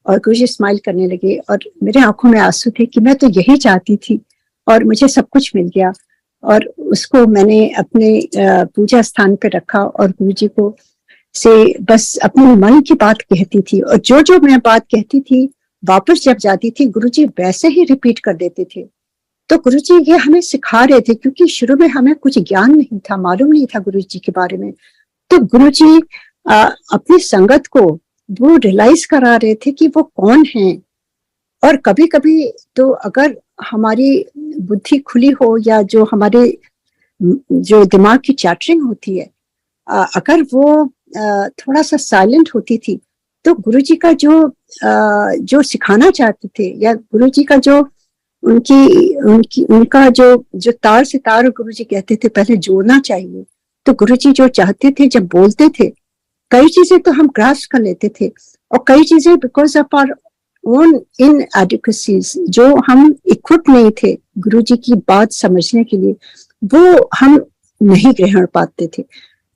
और गुरुजी स्माइल करने लगे और मेरे आंखों में आंसू थे कि मैं तो यही चाहती थी और मुझे सब कुछ मिल गया। और उसको मैंने अपने पूजा स्थान पे रखा और गुरुजी को से बस अपने मन की बात कहती थी, और जो मैं बात कहती थी वापस जब जाती थी गुरुजी वैसे ही रिपीट कर देते थे। तो गुरुजी ये हमें सिखा रहे थे, क्योंकि शुरू में हमें कुछ ज्ञान नहीं था, मालूम नहीं था गुरुजी के बारे में। तो गुरुजी अपनी संगत को वो रियलाइज करा रहे थे कि वो कौन है। और कभी कभी तो अगर हमारी बुद्धि खुली हो या जो हमारे जो दिमाग की चैटरिंग होती है, अगर वो थोड़ा सा साइलेंट होती थी तो गुरुजी का जो सिखाना चाहते थे, या गुरुजी का जो उनका जो तार से तार गुरुजी कहते थे पहले जोड़ना चाहिए। तो गुरुजी जो चाहते थे जब बोलते थे, कई चीजें तो हम ग्रास्प कर लेते थे और कई चीजें बिकॉज ऑफ आवर ओन इनएडिक्वेसीज, जो हम इक्विप नहीं थे गुरुजी की बात समझने के लिए, वो हम नहीं ग्रहण पाते थे।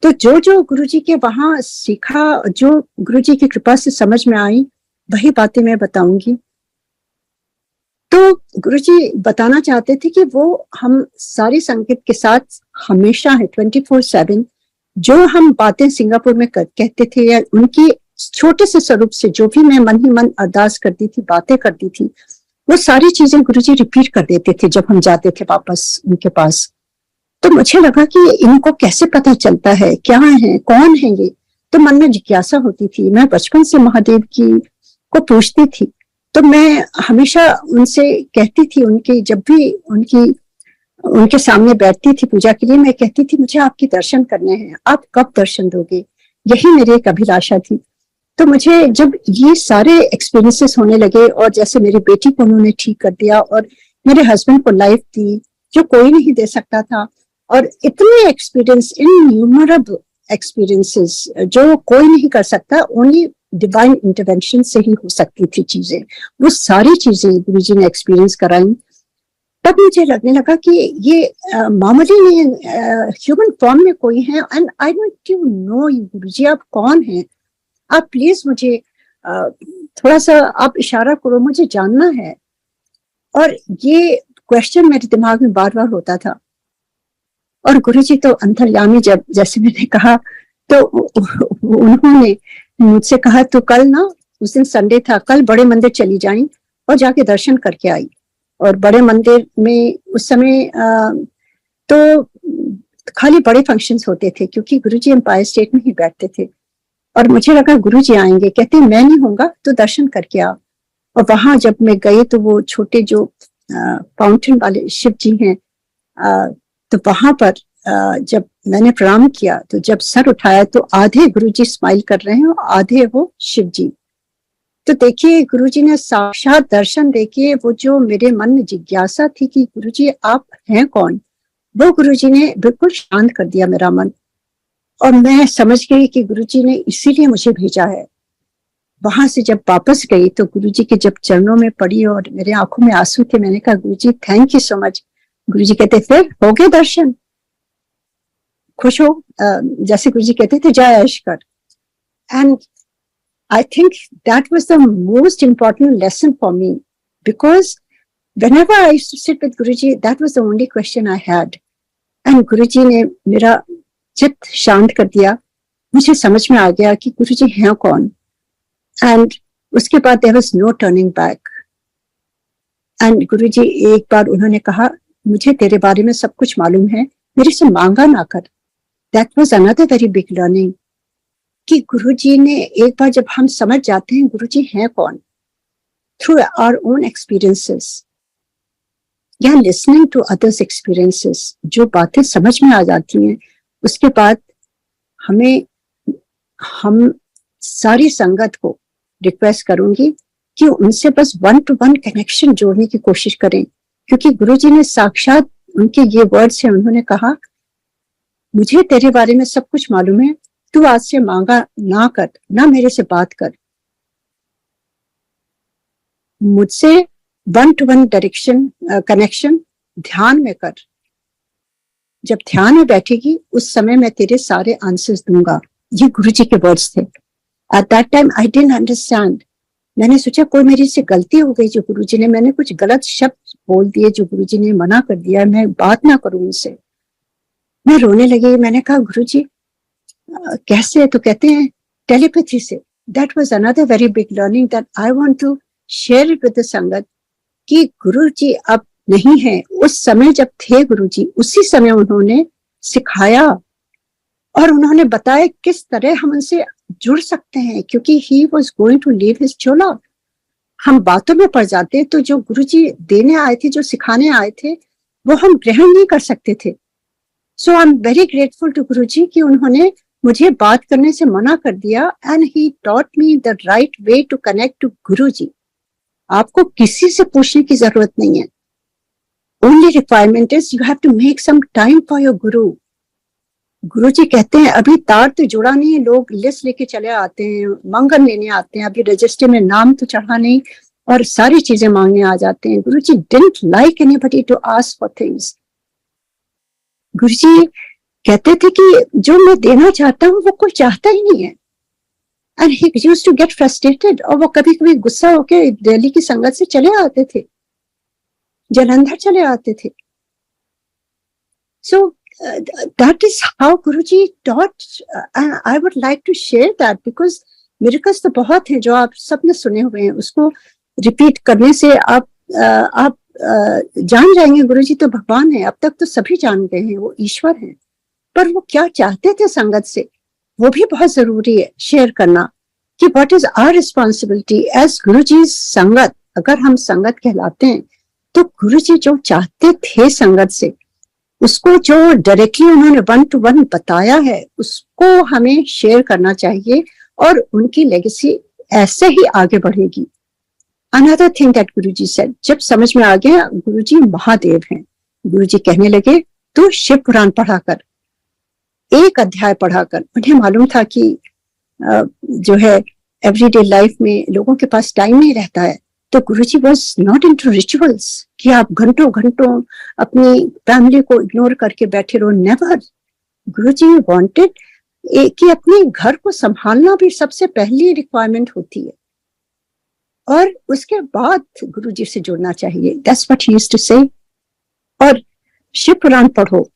तो जो गुरुजी के वहां सीखा, जो गुरुजी की कृपा से समझ में आई, वही बातें मैं बताऊंगी। तो गुरुजी बताना चाहते थे कि वो हम सारी संगत के साथ हमेशा है 24/7। जो हम बातें सिंगापुर में कहते थे या उनकी छोटे से स्वरूप से जो भी मैं मन ही मन अरदास करती थी, बातें करती थी, वो सारी चीजें गुरुजी रिपीट कर देते थे जब हम जाते थे वापस उनके पास। तो मुझे लगा कि इनको कैसे पता चलता है, क्या है, कौन है ये। तो मन में जिज्ञासा होती थी, मैं बचपन से महादेव की को पूछती थी। तो मैं हमेशा उनसे कहती थी, उनके जब भी उनके सामने बैठती थी पूजा के लिए, मैं कहती थी मुझे आपके दर्शन करने हैं, आप कब दर्शन दोगे, यही मेरी एक अभिलाषा थी। तो मुझे जब ये सारे एक्सपीरियंसेस होने लगे और जैसे मेरी बेटी को उन्होंने ठीक कर दिया और मेरे हस्बैंड को लाइफ दी जो कोई नहीं दे सकता था, और इतने एक्सपीरियंस, इनन्यूमरेबल एक्सपीरियंसेस जो कोई नहीं कर सकता, ओनली डिवाइन इंटरवेंशन से ही हो सकती थी चीजें, वो सारी चीजें गुरुजी ने एक्सपीरियंस कराई। तब मुझे लगने लगा कि ये मामूली नहीं, ह्यूमन फॉर्म में कोई है, and I want to know you Guruji, आप कौन हैं, आप प्लीज मुझे थोड़ा सा आप इशारा करो, मुझे जानना है। और ये क्वेश्चन मेरे दिमाग में बार बार होता था। और गुरुजी तो अंतर्यामी, जब जैसे मैंने कहा तो उन्होंने मुझसे कहा तो कल ना, उस दिन संडे था, कल बड़े मंदिर चली जाई और जाके दर्शन करके आई। और बड़े मंदिर में उस समय तो खाली बड़े फंक्शंस होते थे क्योंकि गुरुजी एम्पायर स्टेट में ही बैठते थे। और मुझे लगा गुरुजी आएंगे, कहते मैं नहीं होऊंगा तो दर्शन करके आ। और वहां जब मैं गई तो वो छोटे जो फाउंटेन वाले शिव जी हैं, तो वहां पर जब मैंने प्रणाम किया तो जब सर उठाया तो आधे गुरुजी स्माइल कर रहे हैं और आधे वो शिव जी। तो देखिए गुरुजी ने साक्षात दर्शन देके वो जो मेरे मन में जिज्ञासा थी कि गुरुजी आप हैं कौन, वो गुरुजी ने बिल्कुल शांत कर दिया मेरा मन। और मैं समझ गई कि गुरुजी ने इसीलिए मुझे भेजा है। वहां से जब वापस गई तो गुरुजी के जब चरणों में पड़ी और मेरे आंखों में आंसू थे, मैंने कहा गुरुजी थैंक यू सो मच। गुरुजी कहते फिर हो गए दर्शन, खुश हो, जैसे गुरुजी कहते थे जय ऐश कर। And I think that was the most important lesson for me, because whenever I used to sit with Guruji, that was the only question I had. And Guruji ने मेरा चित्त शांत कर दिया, मुझे समझ में आ गया कि गुरुजी हैं कौन। And उसके बाद there was no turning back. And गुरुजी एक बार उन्होंने कहा मुझे तेरे बारे में सब कुछ मालूम है, मेरे से मांगा ना कर। That was another very big learning. कि गुरुजी ने एक बार जब हम समझ जाते हैं गुरुजी हैं कौन, थ्रू आवर ओन एक्सपीरियंसेस या लिसनिंग टू अदर्स एक्सपीरियंसेस, जो बातें समझ में आ जाती हैं, उसके बाद हम सारी संगत को रिक्वेस्ट करूंगी कि उनसे बस 1-to-1 कनेक्शन जोड़ने की कोशिश करें, क्योंकि गुरुजी ने साक्षात उनके ये वर्ड्स हैं, उन्होंने कहा मुझे तेरे बारे में सब कुछ मालूम है, तू आज से मांगा ना कर, ना मेरे से बात कर, मुझसे 1-to-1 डायरेक्शन कनेक्शन ध्यान में कर। जब ध्यान में बैठेगी उस समय मैं तेरे सारे आंसर्स दूंगा। ये गुरुजी के वर्ड्स थे। At that time I didn't understand. मैंने सोचा कोई मेरी से गलती हो गई जो गुरुजी ने, मैंने कुछ गलत शब्द बोल दिए जो गुरुजी ने मना कर दिया, मैं बात ना करूं उनसे। मैं रोने लगी। मैंने कहा गुरुजी कैसे? तो कहते हैं टेलीपैथी से। That was another very big learning that I want to share it with the sangat, कि गुरुजी अब नहीं है, उस समय जब थे गुरुजी उसी समय उन्होंने सिखाया और उन्होंने बताया किस तरह हम उनसे जुड़ सकते हैं, क्योंकि he was going to leave his chola. हम बातों में पड़ जाते हैं तो जो गुरुजी देने आए थे, जो सिखाने आए थे, वो हम ग्रहण नहीं कर सकते थे। So I am very grateful to Guruji कि उन्होंने मुझे बात करने से मना कर दिया, and he taught me the right way to connect to Guruji. आपको किसी से पूछने की जरूरत नहीं है। Only requirement is you have to make some time for your guru. गुरुजी कहते हैं अभी तार तो जुड़ा नहीं है, लोग लिस्ट लेके चले आते हैं, मंगन लेने आते हैं, अभी रजिस्टर में नाम तो चढ़ा नहीं और सारी चीजें मांगने आ जाते हैं। Guruji didn't like anybody to ask for things. गुरुजी कहते थे कि जो मैं देना चाहता हूँ वो कोई चाहता ही नहीं है। And he used to get frustrated, और वो कभी कभी गुस्सा होकर दिल्ली की संगत से चले आते थे, जलंधर चले आते थे। सो that is how Guruji taught, and I would like to share that because miracles तो बहुत हैं जो आप सबने सुने हुए हैं, उसको रिपीट करने से आप जान जाएंगे गुरुजी तो भगवान है। अब तक तो सभी जान गए हैं, वो ईश्वर हैं। पर वो क्या चाहते थे संगत से, वो भी बहुत जरूरी है शेयर करना कि what is our responsibility as Guruji sangat. अगर हम संगत कहलाते हैं तो गुरुजी जो चाहते थे संगत से, उसको जो डायरेक्टली उन्होंने 1 to 1 बताया है, उसको हमें शेयर करना चाहिए और उनकी लेगेसी ऐसे ही आगे बढ़ेगी। Another thing that Guruji said, जब समझ में आ गया गुरुजी महादेव हैं, गुरुजी कहने लगे तो शिव पुराण पढ़ा कर, एक अध्याय पढ़ाकर। उन्हें मालूम था कि जो है एवरीडे लाइफ में लोगों के पास टाइम नहीं रहता है, तो गुरुजी वाज नॉट इनटू रिचुअल्स कि आप घंटों घंटों अपनी फैमिली को इग्नोर करके बैठे रहो, नेवर। गुरुजी वांटेड कि अपने घर को संभालना भी सबसे पहली रिक्वायरमेंट होती है और उसके बाद गुरुजी से जुड़ना चाहिए। That's what he used to say. और शिव पुराण पढ़ो,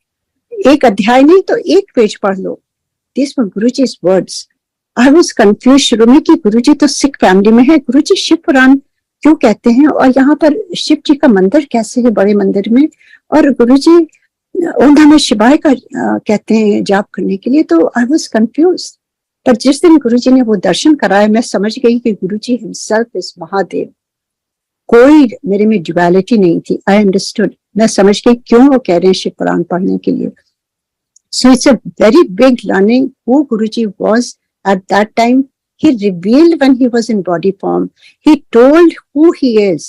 एक अध्याय नहीं तो एक पेज पढ़ लो। This were Guruji's words. I was confuse शुरू में कि गुरुजी तो सिख फैमिली में है, गुरुजी शिव पुराण क्यों कहते हैं और यहाँ पर शिव जी का मंदिर कैसे है बड़े मंदिर में, और गुरुजी ओम नमः शिवाय का कहते हैं जाप करने के लिए। तो आई वाज कंफ्यूज, पर जिस दिन गुरुजी ने वो दर्शन कराया मैं समझ गई कि गुरुजी हिमसेल्फ इज महादेव। कोई मेरे में ड्युअलिटी नहीं थी। आई अंडरस्टूड, मैं समझ गई क्यों वो कह रहे हैं शिव पुराण पढ़ने के लिए। So it's a very big learning who Guruji was at that time. He revealed when he was in body form. He told who he is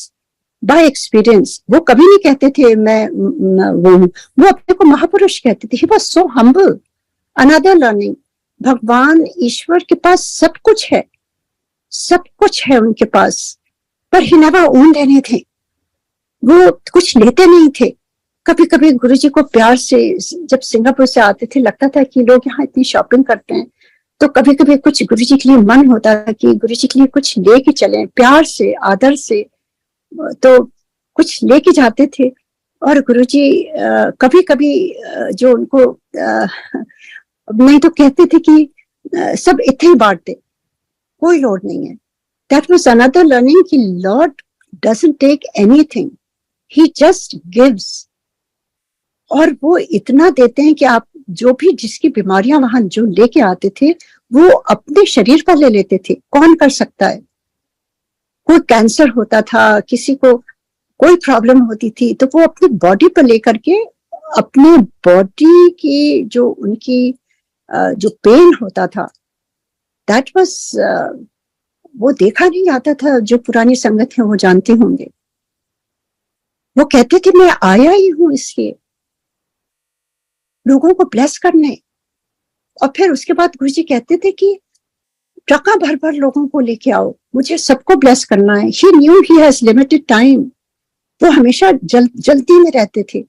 by experience. वो कभी नहीं कहते थे मैं वो अपने को महापुरुष कहते थे। He was so humble. Another learning, भगवान ईश्वर के पास सब कुछ है, सब कुछ है उनके पास, पर he never owned anything. वो कुछ लेते नहीं थे। कभी कभी गुरुजी को प्यार से, जब सिंगापुर से आते थे लगता था कि लोग यहाँ इतनी शॉपिंग करते हैं, तो कभी कभी कुछ गुरुजी के लिए मन होता था कि गुरुजी के लिए कुछ लेके चलें, प्यार से आदर से, तो कुछ लेके जाते थे। और गुरुजी कभी कभी जो उनको नहीं तो कहते थे कि सब इतने ही बांट दे, कोई लोड नहीं है। दैट वाज अनदर लर्निंग कि lord doesn't take anything, he just gives. और वो इतना देते हैं कि आप जो भी जिसकी बीमारियां वहां जो लेके आते थे वो अपने शरीर पर ले लेते थे। कौन कर सकता है? कोई कैंसर होता था, किसी को कोई प्रॉब्लम होती थी, तो वो अपनी बॉडी पर लेकर के अपने बॉडी की जो उनकी जो पेन होता था, दैट वाज वो देखा नहीं जाता था। जो पुरानी संगत है वो जानते होंगे। वो कहते थे मैं आया ही हूं इसलिए लोगों को ब्लेस करने। और फिर उसके बाद गुरुजी कहते थे कि ट्रका भर भर लोगों को लेके आओ, मुझे सबको ब्लेस करना है। He knew he has limited time. वो हमेशा जल्दी में रहते थे,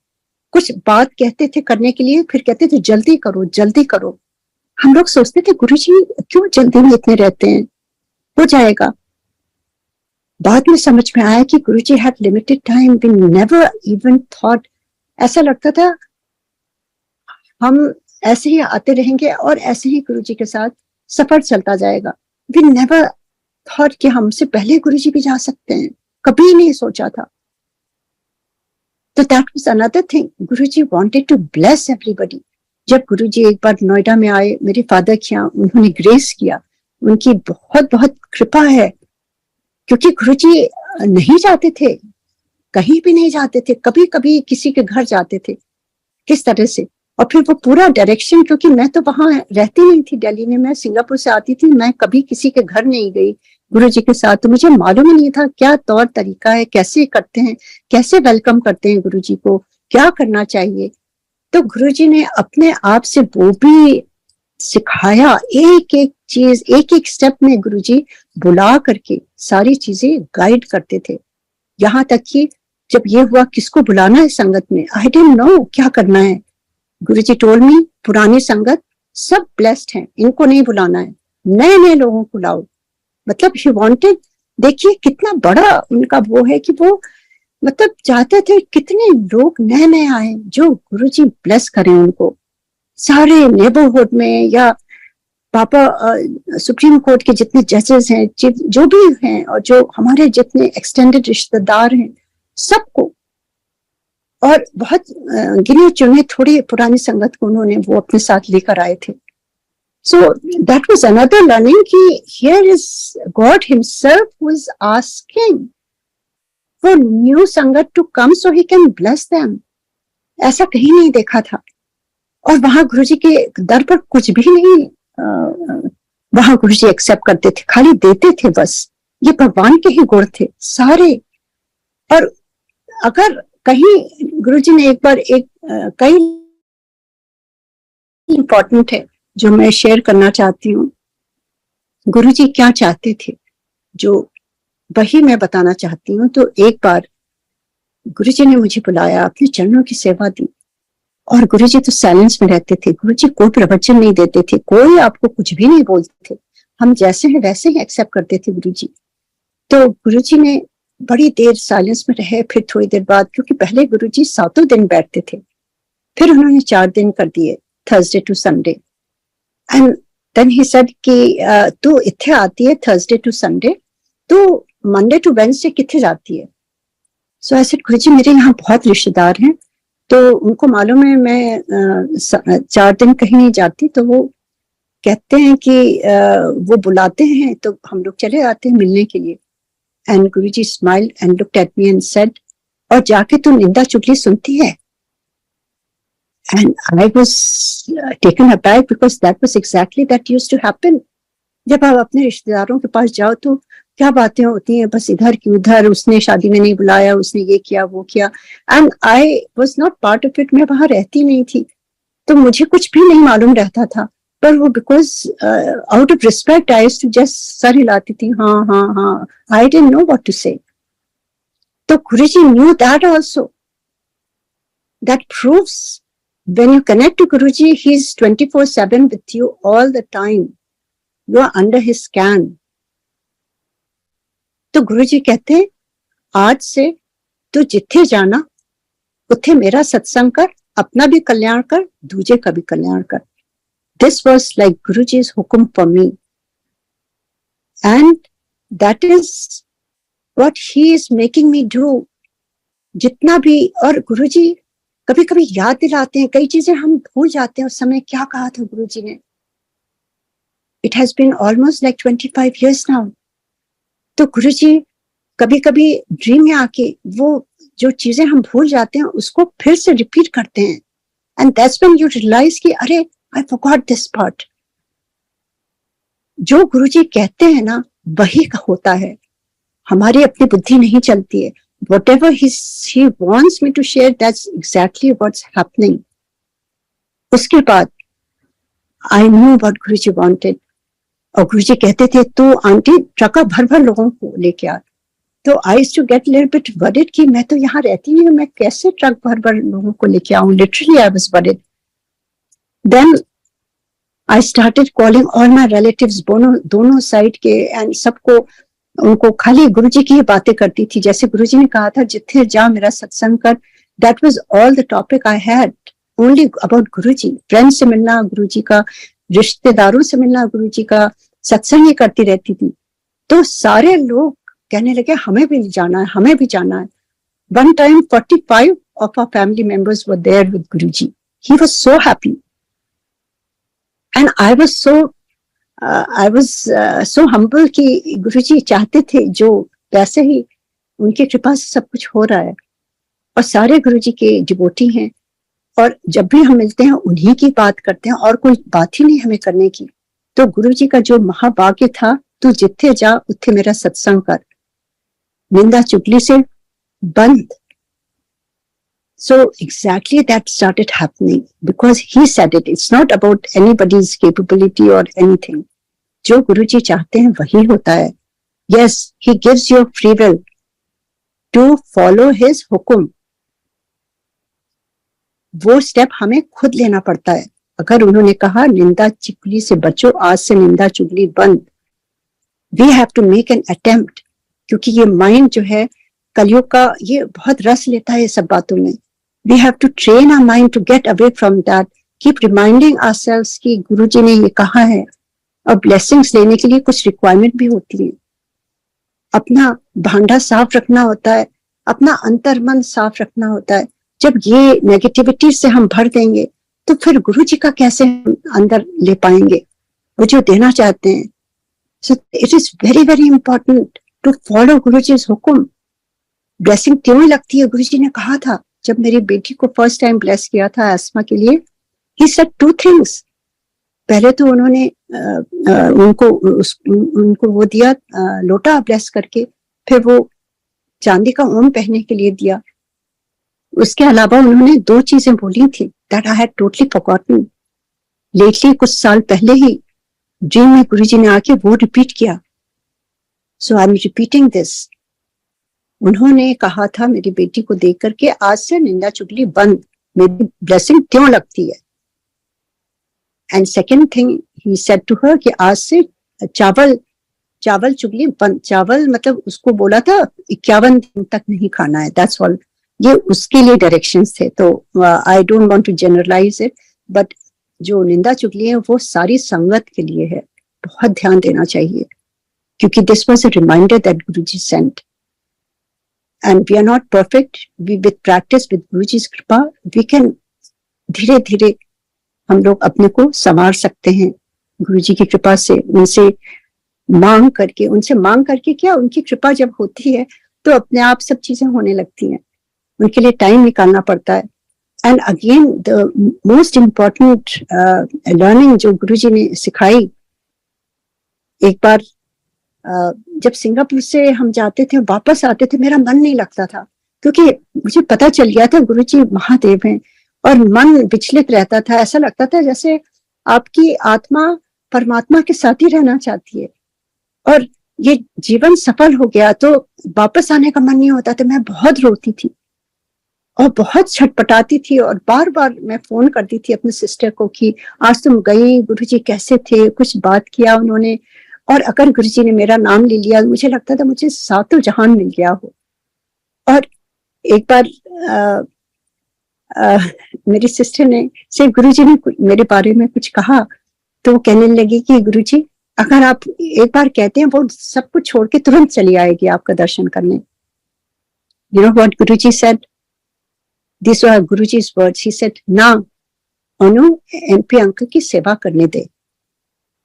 कुछ बात कहते थे करने के लिए, फिर कहते थे जल्दी करो जल्दी करो। हम लोग सोचते थे गुरुजी क्यों जल्दी में इतने रहते हैं, हो जाएगा। बाद में समझ में आया कि Guruji had limited time. We never even thought, ऐसा लगता था हम ऐसे ही आते रहेंगे और ऐसे ही गुरुजी के साथ सफर चलता जाएगा। वी नेवर थॉट कि हमसे पहले गुरुजी भी जा सकते हैं, कभी नहीं सोचा था। तो that was another thing, Guruji wanted to bless everybody. जब गुरुजी एक बार नोएडा में आए, मेरे फादर के यहाँ उन्होंने ग्रेस किया, उनकी बहुत बहुत कृपा है। क्योंकि गुरुजी नहीं जाते थे, कहीं भी नहीं जाते थे, कभी कभी किसी के घर जाते थे, किस तरह से। और फिर वो पूरा डायरेक्शन, क्योंकि मैं तो वहां रहती नहीं थी दिल्ली में, मैं सिंगापुर से आती थी, मैं कभी किसी के घर नहीं गई गुरुजी के साथ, तो मुझे मालूम ही नहीं था क्या तौर तरीका है, कैसे करते हैं, कैसे वेलकम करते हैं गुरुजी को, क्या करना चाहिए। तो गुरुजी ने अपने आप से वो भी सिखाया, एक एक चीज, एक एक स्टेप में गुरुजी बुला करके सारी चीजें गाइड करते थे। यहाँ तक कि जब ये हुआ किसको बुलाना है संगत में, आई डिडंट नो क्या करना है। गुरुजी टोल्ड मी पुरानी संगत सब ब्लेस्ड हैं, इनको नहीं बुलाना है, नए नए लोगों को लाओ। मतलब ही वांटेड, देखिए कितना बड़ा उनका वो है कि वो मतलब चाहते थे कितने लोग नए नए आए जो गुरुजी ब्लेस करें उनको। सारे नेबरहुड में या पापा सुप्रीम कोर्ट के जितने जजेस हैं, जो भी हैं, और जो हमारे जितने एक्सटेंडेड रिश्तेदार हैं, सबको। और बहुत गिने चुने थोड़ी पुरानी संगत को उन्होंने वो अपने साथ लेकर आए थे। So that was another learning कि here is God himself who is asking for new sangat to come so he can bless them. ऐसा कहीं नहीं देखा था। और वहां गुरुजी के दर पर कुछ भी नहीं वहां गुरुजी एक्सेप्ट करते थे, खाली देते थे बस। ये भगवान के ही गुण थे सारे। और अगर कहीं गुरुजी ने एक बार कई इंपॉर्टेंट है जो मैं शेयर करना चाहती हूँ। गुरुजी क्या चाहते थे जो वही मैं बताना चाहती हूँ। तो एक बार गुरुजी ने मुझे बुलाया, अपने चरणों की सेवा दी, और गुरुजी तो साइलेंस में रहते थे। गुरुजी कोई प्रवचन नहीं देते थे, कोई आपको कुछ भी नहीं बोलते थे, हम जैसे हैं वैसे ही एक्सेप्ट करते थे गुरुजी। तो गुरुजी ने बड़ी देर साइलेंस में रहे। फिर थोड़ी देर बाद, क्योंकि पहले गुरुजी 7 दिन बैठते थे, फिर उन्होंने 4 दिन कर दिए, Thursday to Sunday. And then he said कि तू इत्थे आती है थर्सडे टू संडे, तो मंडे टू वेडनेसडे किथे जाती है? सो आई सेड गुरुजी मेरे यहाँ बहुत रिश्तेदार हैं, तो उनको मालूम है मैं 4 दिन कहीं नहीं जाती, तो वो कहते हैं कि वो बुलाते हैं तो हम लोग चले जाते हैं मिलने के लिए। And Guruji smiled and looked at me and said, और जाके तू निंदा चुगली सुनती है? And I was taken aback because that was exactly that used to happen. जब आप अपने रिश्तेदारों के पास जाओ तो क्या बातें होती हैं, बस इधर की उधर, उसने शादी में नहीं बुलाया, उसने ये किया वो किया। And I was not part of it, मैं वहां रहती नहीं थी, तो मुझे कुछ भी नहीं मालूम रहता था। पर वो because out of respect I used to just सर हिलाती थी, हाँ हाँ हाँ, I didn't know what to say. तो Guruji knew that also. That proves when you connect to Guruji, he's 24/7 with you all the time. You are under his scan. तो गुरुजी कहते हैं आज से तू जिथे जाना उथे मेरा सत्संग कर, अपना भी कल्याण कर, दूजे का भी कल्याण कर। This was like Guruji's hukum for me, and that is what he is making me do. जितना भी, और गुरुजी कभी कभी याद दिलाते हैं, कई चीजें हम भूल जाते हैं उस समय क्या कहा था गुरुजी ने। It has been almost like 25 years now. तो गुरुजी कभी कभी ड्रीम में आके वो जो चीजें हम भूल जाते हैं उसको फिर से रिपीट करते हैं। And that's when you realize कि अरे आई फॉरगॉट दिस पार्ट। जो गुरुजी कहते हैं ना वही होता है, हमारी अपनी बुद्धि नहीं चलती है। Whatever he wants me to share, that's exactly what's happening. उसके बाद I knew what Guruji wanted. और गुरुजी कहते थे तू आंटी ट्रका भर भर लोगों को लेके आ। तो I used to get a little bit worried कि मैं तो यहाँ रहती नहीं हूँ, मैं कैसे ट्रक भर भर लोगों को लेके आऊँ। Literally I was worried. Then I started calling all my relatives, दोनों साइड के, एंड सबको, उनको खाली गुरुजी की ही बातें करती थी। जैसे गुरुजी ने कहा था जिथे जा मेरा सत्संग कर, that was all the topic I had, only about Guruji. Friend से मिलना गुरुजी का, रिश्तेदारों से मिलना गुरुजी का, सत्संग ही करती रहती थी। तो सारे लोग कहने लगे हमें भी जाना है, हमें भी जाना है। One time 45 of our family members were there with Guruji. He was so happy, and I was so humble कि गुरुजी चाहते थे जो वैसे ही उनकी कृपा से सब कुछ हो रहा है। और सारे गुरुजी के डिवोटी हैं, और जब भी हम मिलते हैं उन्हीं की बात करते हैं, और कोई बात ही नहीं हमें करने की। तो गुरुजी का जो महाभाग्य था, तू जिथे जा उथे मेरा सत्संग कर, निंदा चुगली से बंद। So exactly that started happening because he said it. It's not about anybody's capability or anything. जो गुरुजी चाहते हैं वही होता है। Yes, he gives you free will to follow his हुक्म। वो स्टेप हमें खुद लेना पड़ता है। अगर उन्होंने कहा निंदा चुगली से बचो, आज से निंदा चुगली बंद, we have to make an attempt, क्योंकि ये माइंड जो है कलयुग का, ये बहुत रस लेता है ये सब बातों में। We have to train our mind to get away from that. Keep reminding ourselves कि गुरुजी ने ये कहा है। और ब्लेसिंग्स लेने के लिए कुछ रिक्वायरमेंट भी होती है। अपना भांडा साफ रखना होता है, अपना अंतर्मन साफ रखना होता है। जब ये नेगेटिविटी से हम भर देंगे तो फिर गुरुजी का कैसे हम अंदर ले पाएंगे। वो जो देना चाहते हैं. So it is very very important to follow Guruji's हुक्म. ब्लेसिंग क्यों लगती है? गुरुजी ने कहा था जब मेरी बेटी को फर्स्ट टाइम ब्लेस किया था एस्मा के लिए, he said two things. पहले तो उन्होंने उनको वो दिया लोटा ब्लेस करके, फिर वो चांदी का ओम पहनने के लिए दिया. उसके अलावा उन्होंने दो चीजें बोली थी that I had totally forgotten. Lately कुछ साल पहले ही ड्रीम में गुरुजी ने आके वो रिपीट किया. सो आई एम रिपीटिंग दिस. उन्होंने कहा था मेरी बेटी को देख करके, आज से निंदा चुगली बंद, मेरी ब्लेसिंग क्यों लगती है. And second thing he said to her कि आज से चावल चुगली बंद. चावल मतलब उसको बोला था 51 दिन तक नहीं खाना है, दैट्स ऑल. ये उसके लिए डायरेक्शंस थे. तो I don't want to generalize it, but जो निंदा चुगली है वो सारी संगत के लिए है. बहुत ध्यान देना चाहिए, क्योंकि this was a reminder that Guruji sent. And we are not perfect. We with practice, with Guruji's kripa, we can धीरे धीरे हम लोग अपने को संवार सकते हैं गुरुजी की कृपा से. उनसे मांग करके क्या, उनकी कृपा जब होती है तो अपने आप सब चीजें होने लगती हैं. उनके लिए टाइम निकालना पड़ता है. And again the most important learning जो गुरुजी ने सिखाई, एक बार जब सिंगापुर से हम जाते थे, वापस आते थे, मेरा मन नहीं लगता था, क्योंकि मुझे पता चल गया था गुरुजी महादेव हैं, और मन विचलित रहता था. ऐसा लगता था जैसे आपकी आत्मा परमात्मा के साथ ही रहना चाहती है, और ये जीवन सफल हो गया तो वापस आने का मन नहीं होता था. मैं बहुत रोती थी और बहुत छटपटाती थी, और बार बार मैं फोन करती थी अपने सिस्टर को कि आज तुम गई, गुरुजी कैसे थे, कुछ बात किया उन्होंने. और अगर गुरुजी ने मेरा नाम ले लिया, मुझे लगता था मुझे सातों जहान मिल गया हो. और एक बार मेरी सिस्टर ने से गुरुजी ने मेरे बारे में कुछ कहा, तो वो कहने लगी कि गुरुजी अगर आप एक बार कहते हैं, वो सब कुछ छोड़ के तुरंत चली आएगी आपका दर्शन करने. You know what Guruji said? These were Guruji's words. He said, "ना अनु MP अंकल की सेवा करने दे."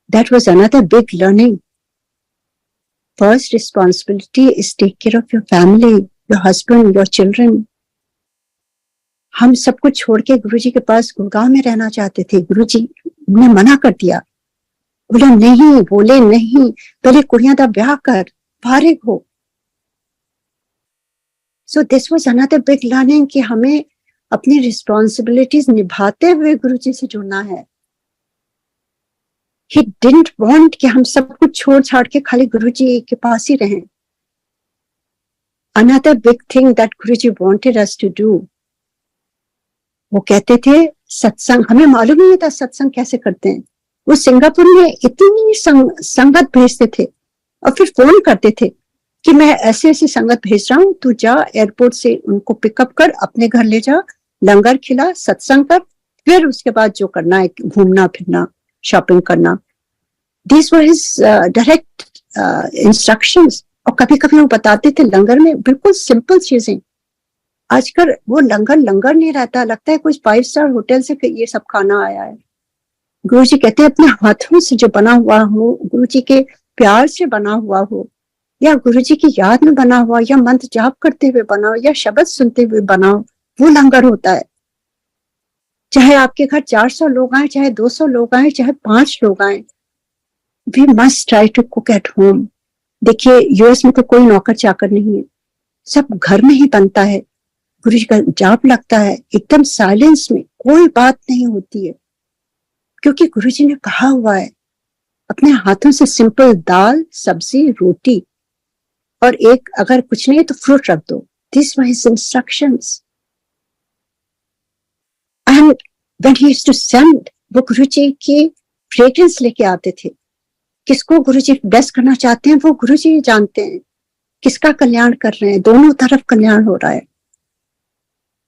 That was another big learning. First responsibility is take care of your family, your husband, your children. हम सब कुछ छोड़ के गुरुजी के पास गुड़गांव में रहना चाहते थे. गुरुजी ने मना कर दिया, बोले नहीं, पहले कुड़ियां दा ब्याह कर, फारिग हो. So this was another big learning कि हमें अपनी रिस्पॉन्सिबिलिटीज निभाते हुए गुरुजी से जुड़ना है. He didn't want कि हम सब कुछ छोड़ छाड़ के खाली गुरुजी के पास ही रहें. Another big thing that Guruji wanted us to do, वो कहते थे सत्संग. हमें मालूम नहीं था सत्संग कैसे करते हैं. वो सिंगापुर में इतनी संगत भेजते थे और फिर फोन करते थे कि मैं ऐसे ऐसे संगत भेज रहा हूं, तू जा एयरपोर्ट से उनको पिकअप कर, अपने घर ले जा, लंगर खिला, सत्संग कर, फिर उसके बाद जो करना है, घूमना फिरना, शॉपिंग करना. This were his direct instructions. और कभी कभी वो बताते थे लंगर में बिल्कुल सिंपल चीजें. आजकल वो लंगर नहीं रहता, लगता है कुछ 5 स्टार होटल से ये सब खाना आया है. गुरुजी कहते हैं अपने हाथों से जो बना हुआ हो, गुरुजी के प्यार से बना हुआ हो, या गुरुजी की याद में बना हुआ, या मंत्र जाप करते हुए बना हो, या शब्द सुनते हुए बना हो, वो लंगर होता है. चाहे आपके घर 400 लोग आए, चाहे 200 लोग आए, चाहे 5 लोग आए, we must try to cook at home. देखिए यूएस में तो कोई नौकर चाकर नहीं है, सब घर में ही बनता है. गुरुजी का जाप लगता है एकदम साइलेंस में, कोई बात नहीं होती है, क्योंकि गुरुजी ने कहा हुआ है अपने हाथों से सिंपल दाल, सब्जी, रोटी, और एक अगर कुछ नहीं तो फ्रूट रख दो. This were his instructions. And when he used to send, वो गुरुजी की फ्रेग्रेंस लेके आते थे. किसको गुरुजी ब्लेस करना चाहते हैं वो गुरुजी जानते हैं, किसका कल्याण कर रहे हैं, दोनों तरफ कल्याण हो रहा है.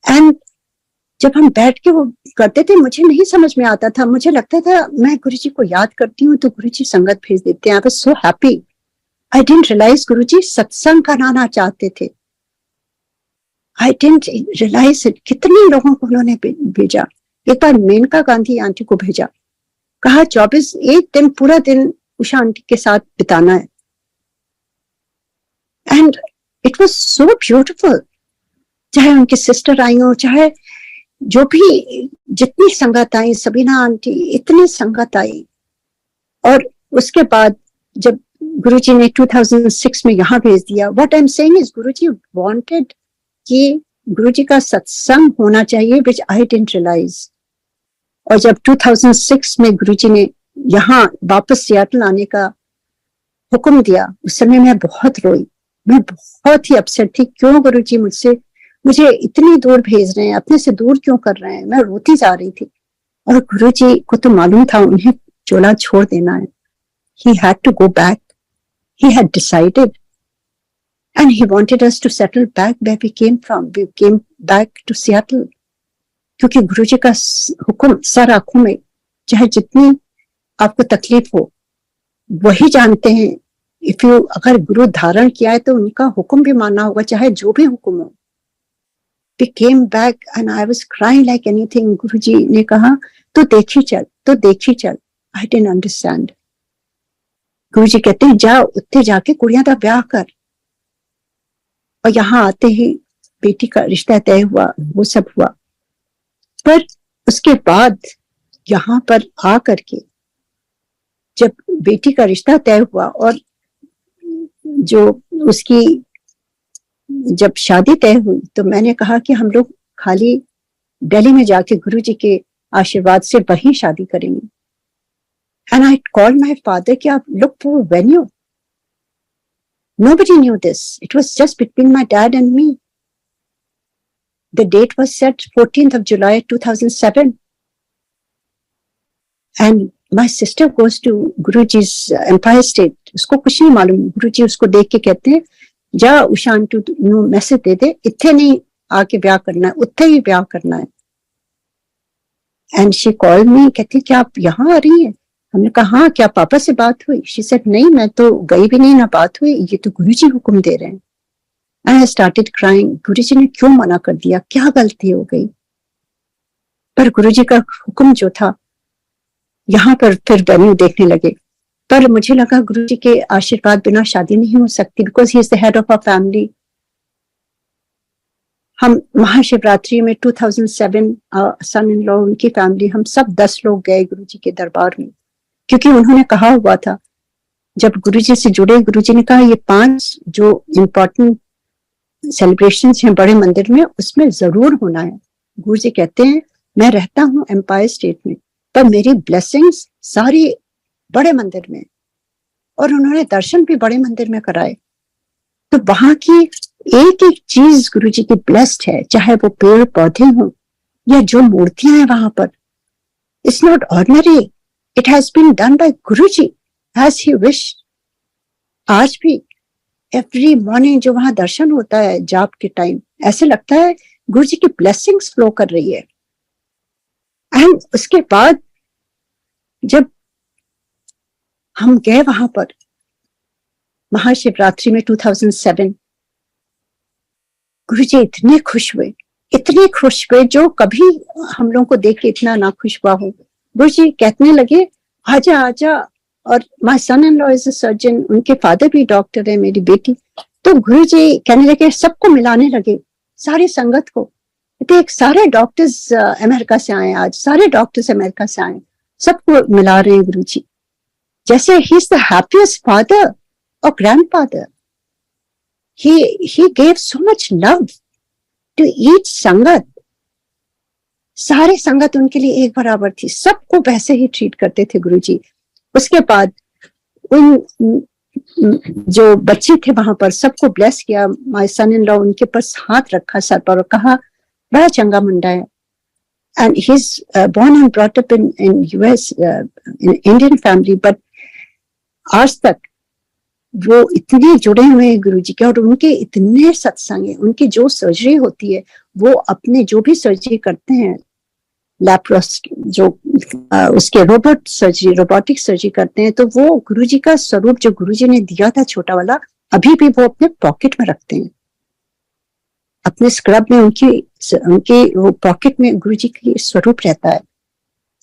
एंड जब हम बैठ के वो करते थे, मुझे नहीं समझ में आता था. मुझे लगता था मैं गुरुजी को याद करती हूँ तो गुरुजी संगत भेज देते हैं. I was so happy. I didn't realize गुरुजी सत्संग कराना चाहते थे. I didn't realize it. कितने लोगों को उन्होंने भेजा. एक बार मेनका गांधी आंटी को भेजा, कहा 24 एक दिन पूरा दिन उषा आंटी के साथ बिताना है। And it was so beautiful, चाहे उनकी सिस्टर आई हो, चाहे जो भी जितनी संगत आई, सबीना आंटी, इतनी संगत आई। और उसके बाद जब गुरुजी ने 2006 में यहाँ भेज दिया, what I am saying is Guruji wanted कि गुरुजी का सत्संग होना चाहिए, विच आई डिडंट रियलाइज। और जब 2006 में गुरुजी ने यहाँ वापस सियाटल आने का हुक्म दिया, उस समय मैं बहुत रोई, मैं बहुत ही अपसेट थी। क्यों गुरुजी मुझे इतनी दूर भेज रहे हैं, अपने से दूर क्यों कर रहे हैं? मैं रोती जा रही थी। और गुरुजी को तो मालूम था उन्हें चोला छोड़ देना है। He had to go back. He had decided. And he wanted us to settle back where we came from. We came back to Seattle. क्योंकि गुरुजी का हुक्म सर आंखों में, चाहे जितनी आपको तकलीफ हो, वही जानते हैं। अगर गुरु धारण किया है तो उनका हुक्म भी मानना होगा, चाहे जो भी हुक्म हो। We came back and I was crying like anything. गुरुजी ने कहा तो देखी चल। I didn't understand. गुरुजी कहते हैं जा उत्ते जाके कुड़ियां दा ब्याह कर। और यहाँ आते ही बेटी का रिश्ता तय हुआ, वो सब हुआ। पर उसके बाद यहाँ पर आ करके जब बेटी का रिश्ता तय हुआ और जो उसकी जब शादी तय हुई, तो मैंने कहा कि हम लोग खाली दिल्ली में जाके गुरुजी के आशीर्वाद से वही शादी करेंगे। And I called my father कि आप look for a venue. Nobody knew this. It was just between my dad and me. The date was set 14th of July 2007. And my sister goes to Guruji's Empire State. उसको कुछ नहीं मालूम। गुरुजी उसको देख के कहते हैं जा उषा आंटी नु मैसेज दे दे, इत्थे नहीं आके ब्याह करना है, उत्थे ही ब्याह करना है। And she called me, कहती क्या आप यहाँ आ रही हैं? हमने कहा हाँ, क्या पापा से बात हुई? She said नहीं, मैं तो गई भी नहीं, ना बात हुई, ये तो गुरुजी हुक्म दे रहे हैं। I started crying. गुरुजी ने क्यों मना कर दिया? क्या गलती हो गई? पर गुरुजी का हुक्म जो था, यहाँ पर फिर वेन्यू देखने लगे। पर मुझे लगा गुरुजी के आशीर्वाद बिना शादी नहीं हो सकती, because he is the head of our family. हम महाशिवरात्रि में 2007 सन इन लॉ, उनकी फैमिली, हम सब 10 लोग गए गुरुजी के दरबार में, क्योंकि उन्होंने कहा हुआ था जब गुरुजी से जुड़े, गुरुजी ने कहा ये 5 जो इम्पोर्टेंट सेलिब्रेशंस हैं बड़े मंदिर में, उसमें जरूर होना है। गुरुजी कहते हैं मैं रहता हूं एम्पायर स्टेट में, पर मेरी ब्लेसिंग्स सारी बड़े मंदिर में, और उन्होंने दर्शन भी बड़े मंदिर में कराए। तो वहां की एक एक चीज गुरुजी की ब्लेस्ड है, चाहे वो पेड़ पौधे हों या जो मूर्तियां हैं वहां पर। It's not ordinary, it has been done by Guruji as he wish. आज भी एवरी मॉर्निंग जो वहां दर्शन होता है जाप के टाइम, ऐसे लगता है गुरुजी की ब्लेसिंग्स फ्लो कर रही है। एंड उसके बाद जब हम गए वहां पर महाशिवरात्रि में 2007, गुरुजी इतने खुश हुए जो कभी हम लोगों को देख के इतना ना खुश हुआ हो। गुरुजी कहने लगे आजा आजा, और my son in law is a surgeon, उनके फादर भी डॉक्टर है, मेरी बेटी। तो गुरुजी कहने लगे, सबको मिलाने लगे, सारी संगत को। देख सारे डॉक्टर्स अमेरिका से आए, आज सारे डॉक्टर्स अमेरिका से आए, सबको मिला रहे हैं गुरुजी, जैसे ही इज द हैप्पीएस्ट फादर और grandfather. he gave so much love to each संगत। सारे संगत उनके लिए एक बराबर थी, सबको वैसे ही ट्रीट करते थे गुरुजी। उसके बाद उन जो बच्चे थे वहां पर सबको ब्लेस किया। माय सन इन लॉ उनके पास हाथ रखा सर पर और कहा बड़ा चंगा मुंडा है। And he is born and brought up in US, in Indian family, but आज तक वो इतने जुड़े हुए हैं गुरुजी के, और उनके इतने सत्संग है। उनकी जो सर्जरी होती है, वो अपने जो भी सर्जरी करते हैं, लैप्रोस जो उसके रोबोटिक सर्जरी करते हैं, तो वो गुरुजी का स्वरूप जो गुरुजी ने दिया था छोटा वाला, अभी भी वो अपने पॉकेट में रखते हैं, अपने स्क्रब में उनकी वो पॉकेट में गुरुजी की स्वरूप रहता है।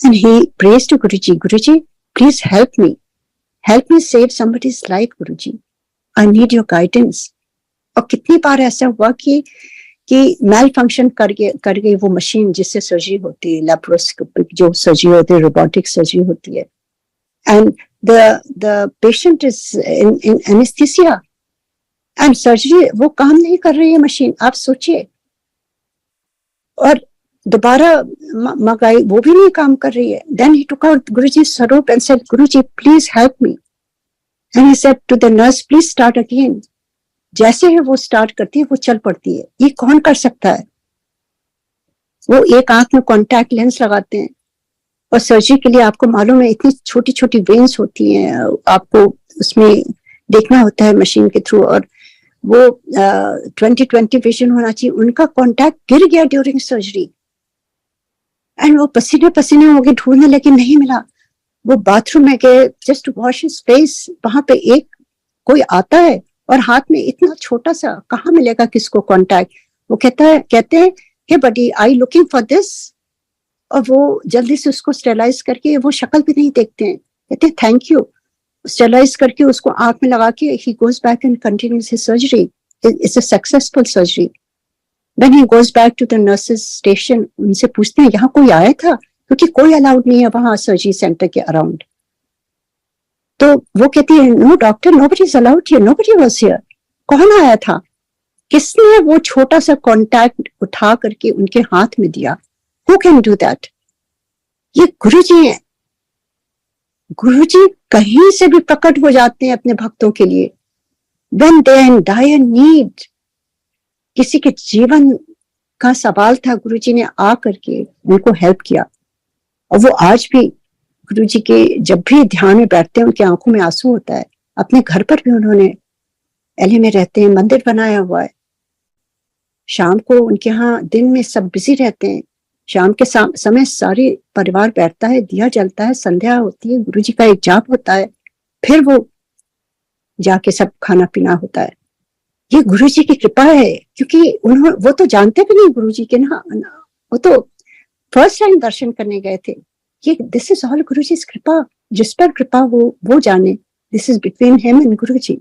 And he prays to Guruji, please help me save somebody's life, Guruji. I need your guidance. और कितनी बार ऐसा हुआ कि मेल फंक्शन कर गई वो मशीन जिससे सर्जरी होती है, लैप्रोस्कोपिक जो सर्जरी होती है, रोबोटिक सर्जरी होती है, and the patient is in anaesthesia and surgery वो काम नहीं कर रही है मशीन, आप सोचिए, और दोबारा मंगाई वो भी नहीं काम कर रही है. Then he took out Guruji swaroop and said, Guruji please help me. And he said to the nurse, please start again. जैसे ही वो स्टार्ट करती है वो चल पड़ती है. ये कौन कर सकता है? वो एक आंख में कॉन्टैक्ट लेंस लगाते हैं, और सर्जरी के लिए आपको मालूम है इतनी छोटी छोटी वेन्स होती हैं, आपको उसमें देखना होता है मशीन के थ्रू, और वो 20/20 विजन होना चाहिए. उनका कॉन्टैक्ट गिर गया ड्यूरिंग सर्जरी एंड वो पसीने पसीने हो गए, ढूंढने लेकिन नहीं मिला. वो बाथरूम में गए just to wash his face. वहां पे एक कोई आता है और हाथ में इतना छोटा सा, कहाँ मिलेगा किसको कॉन्टैक्ट. वो कहते हैं हे बडी, आई लुकिंग फॉर दिस, और वो जल्दी से उसको स्टेलाइज करके, वो शक्ल भी नहीं देखते हैं, कहते हैं थैंक यू, स्टेलाइज करके उसको आंख में लगा के he goes back and continues his surgery. It's a successful surgery. When he goes back to the nurses station, उनसे पूछते हैं यहाँ कोई आया था, क्योंकि कोई अलाउड नहीं है वहां सर्जरी सेंटर के अराउंड. तो वो कहती है no doctor, nobody is allowed here, nobody was here. कौन आया था? किसने वो छोटा सा कॉन्टैक्ट उठा करके उनके हाथ में दिया? Who can do that? ये गुरुजी हैं. गुरुजी कहीं से भी प्रकट हो जाते हैं अपने भक्तों के लिए. When they are in dire need, किसी के जीवन का सवाल था, गुरुजी ने आ करके उनको हेल्प किया. और वो आज भी गुरुजी के जब भी ध्यान में बैठते हैं उनकी आंखों में आंसू होता है. अपने घर पर भी उन्होंने, एलए में रहते हैं, मंदिर बनाया हुआ है. शाम को उनके यहाँ, दिन में सब बिजी रहते हैं, शाम के समय सारे परिवार बैठता है, दिया जलता है, संध्या होती है, गुरुजी का एक जाप होता है, फिर वो जाके सब खाना पीना होता है. ये गुरुजी की कृपा है, क्योंकि वो तो जानते भी नहीं गुरुजी के ना, वो तो फर्स्ट टाइम दर्शन करने गए थे. ये दिस इज ऑल गुरुजी की कृपा. जिस पर कृपा वो जाने. This is between him and Guruji.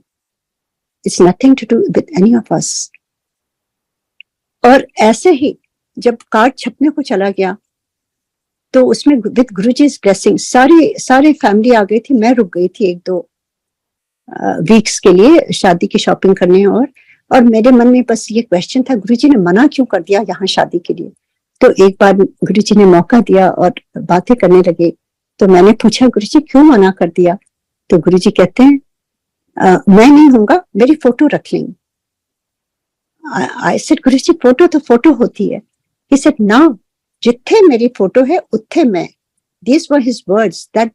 It's nothing to do with any of us. और ऐसे ही जब कार्ड छपने को चला गया तो उसमें विद गुरुजी's ब्लेसिंग सारी फैमिली आ गई थी. मैं रुक गई थी 1-2 वीक्स के लिए शादी की शॉपिंग करने, और मेरे मन में बस ये क्वेश्चन था, गुरुजी ने मना क्यों कर दिया यहाँ शादी के लिए. तो एक बार गुरुजी ने मौका दिया और बातें करने लगे. तो मैंने पूछा गुरुजी क्यों मना कर दिया? तो गुरुजी कहते हैं मैं नहीं होऊंगा, मेरी फोटो रख लेंगे. आई सेड गुरुजी फोटो तो फोटो होती है. ही सेड ना, जिथे मेरी फोटो है उत्थे मैं. These were his words that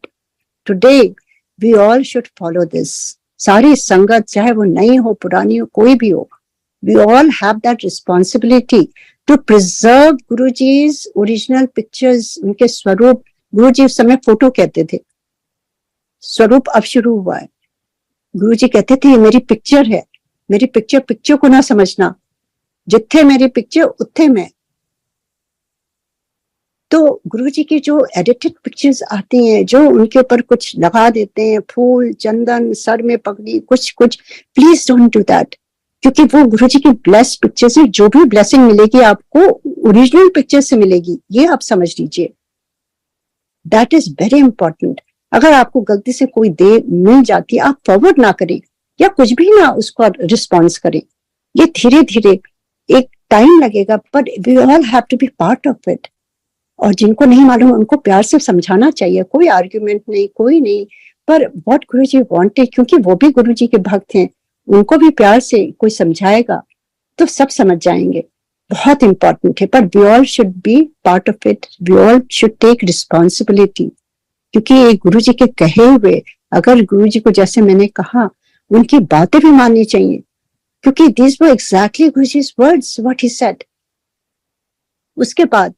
today we all should follow this. सारी संगत, चाहे वो नई हो पुरानी हो कोई भी हो, we all have that responsibility to preserve Guruji's original pictures. उनके स्वरूप, गुरुजी उस समय फोटो कहते थे, स्वरूप अब शुरू हुआ है. गुरुजी कहते थे ये मेरी पिक्चर है, मेरी पिक्चर को ना समझना, जिथे मेरी पिक्चर उत्थे मैं. तो गुरुजी की जो एडिटेड पिक्चर्स आती हैं, जो उनके ऊपर कुछ लगा देते हैं, फूल, चंदन, सर में पगड़ी, कुछ प्लीज डोंट डू दैट, क्योंकि वो गुरुजी की ब्लेस्ड पिक्चर्स है. जो भी ब्लेसिंग मिलेगी आपको ओरिजिनल पिक्चर से मिलेगी, ये आप समझ लीजिए. That is very important. अगर आपको गलती से कोई दे मिल जाती है, आप फॉरवर्ड ना करें या कुछ भी ना उसको रिस्पॉन्स करें. ये धीरे धीरे एक टाइम लगेगा, but we all have to be part of it. और जिनको नहीं मालूम उनको प्यार से समझाना चाहिए. कोई आर्ग्यूमेंट नहीं, कोई नहीं, पर व्हाट गुरुजी वांटेड, क्योंकि वो भी गुरुजी के भक्त हैं, उनको भी प्यार से कोई समझाएगा तो सब समझ जाएंगे. बहुत इंपॉर्टेंट है, पर we all should be part of it. We all should take responsibility, क्योंकि ये गुरुजी के कहे हुए, अगर गुरुजी को जैसे मैंने कहा उनकी बातें भी माननी चाहिए, क्योंकि these were exactly Guruji's words, what he said. उसके बाद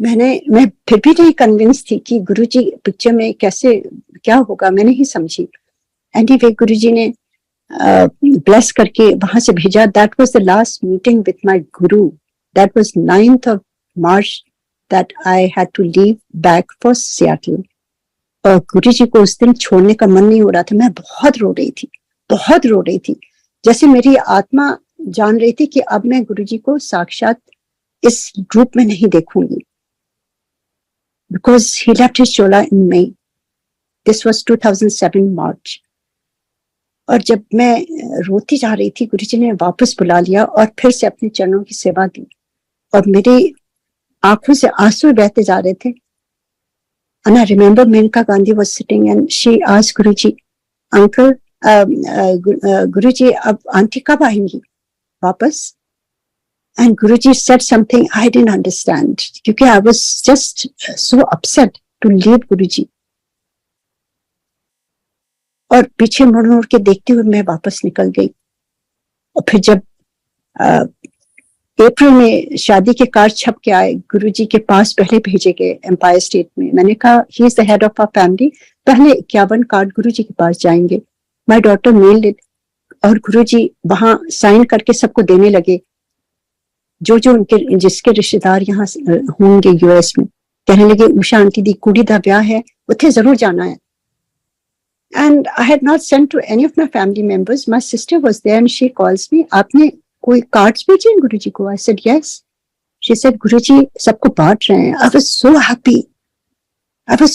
मैं फिर भी नहीं कन्विंस थी कि गुरुजी पिक्चर में कैसे क्या होगा, मैं नहीं समझी. एनीवे गुरुजी ने ब्लेस करके वहां से भेजा. That was the last meeting with my guru. That was 9th of March. that I had to leave back for Seattle. और गुरु जी को उस दिन छोड़ने का मन नहीं हो रहा था. मैं बहुत रो रही थी. जैसे मेरी आत्मा जान रही थी कि अब मैं गुरु जी को साक्षात इस रूप में नहीं देखूंगी. Because he left his chola in May. This was 2007 March. और जब मैं रोती जा रही थी, गुरु जी ने वापस बुला लिया और फिर से अपने चरणों की सेवा दी. और मेरी आंखों से आंसू बहते जा रहे थे. And I remember Menka Gandhi was sitting and she asked Guruji, Uncle, Guruji, अब आंटी कब आएंगी वापस? And Guruji said something I didn't understand क्योंकि I was just so upset to leave Guruji. और पीछे मुड़ के देखते हुए मैं वापस निकल गई. और फिर जब अप्रैल में शादी के कार्ड छप के आए, गुरुजी के पास पहले भेजे गए एम्पायर स्टेट में. मैंने कहा he is the head of our family, पहले 51 कार्ड गुरुजी के पास जाएंगे. माय डॉटर मेल्ड इट और गुरुजी वहां साइन करके सबको देने लगे. जो उनके जिसके रिश्तेदार यहाँ होंगे यूएस में, कहने लगे उषा आंटी दी कुड़ी दा ब्याह है, उत्थे जरूर जाना है. And I had not sent to any of my family members. My sister was there and she calls me, आपने कोई कार्ड्स भेजे गुरुजी को? I said yes. She said गुरुजी सबको बांट रहे हैं. I was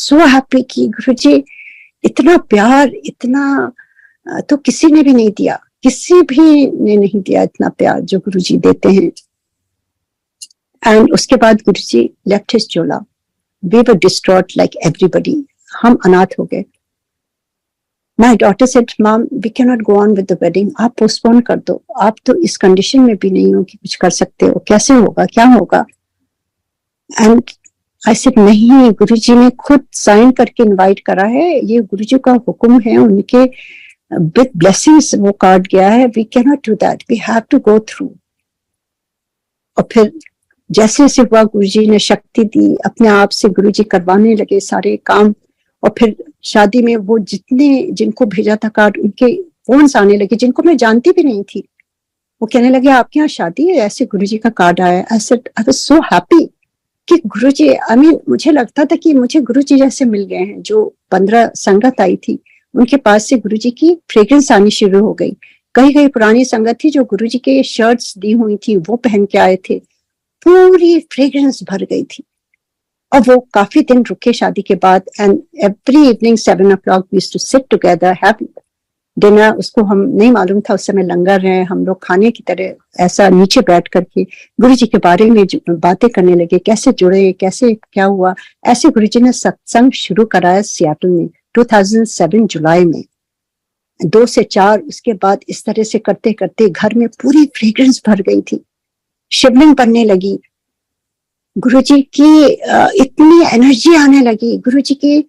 so happy कि गुरुजी इतना प्यार, इतना तो किसी ने भी नहीं दिया, किसी भी ने नहीं दिया इतना प्यार जो गुरुजी देते हैं. And उसके बाद गुरुजी left his chola. We were distraught like everybody. हम अनाथ हो गए. My daughter said, Mom, we cannot go on with the wedding. आप postpone कर दो. आप तो इस कंडीशन में भी नहीं हो कि कुछ कर सकते हो. कैसे होगा, क्या होगा? And I said, नहीं, गुरुजी ने खुद साइन करके इनवाइट करा है. ये गुरुजी का हुक्म है, उनके with blessings वो कार्ड गया है. We cannot do that. We have to go through. और फिर जैसे जैसे हुआ, गुरुजी ने शक्ति दी, अपने आप से गुरुजी करवाने लगे सारे काम. और फिर शादी में वो जिनको भेजा था कार्ड, उनके फोन्स आने लगे जिनको मैं जानती भी नहीं थी. वो कहने लगे आपके यहाँ शादी है, ऐसे गुरुजी का कार्ड आया. I said I was so happy कि गुरुजी, मुझे लगता था कि मुझे गुरुजी जैसे मिल गए हैं. जो 15 संगत आई थी उनके पास से गुरुजी की फ्रेग्रेंस आनी शुरू हो गई. कई पुरानी संगत थी जो गुरुजी के शर्ट्स दी हुई थी वो पहन के आए थे. पूरी फ्रेग्रेंस भर गई थी. और वो काफी दिन रुके शादी के बाद. And every evening 7 o'clock we used to sit together, have dinner. उसको हम नहीं मालूम था उस समय लंगर है, हम लोग खाने की तरह ऐसा नीचे बैठ करके गुरुजी के बारे में बातें करने लगे, कैसे जुड़े, कैसे क्या हुआ. ऐसे गुरुजी ने सत्संग शुरू कराया सियाटल में 2007 जुलाई में, 2 से 4. उसके बाद इस तरह से करते करते घर में पूरी फ्रेग्रेंस भर गई थी. शिवलिंग बनने लगी. गुरुजी की इतनी एनर्जी आने लगी. गुरुजी के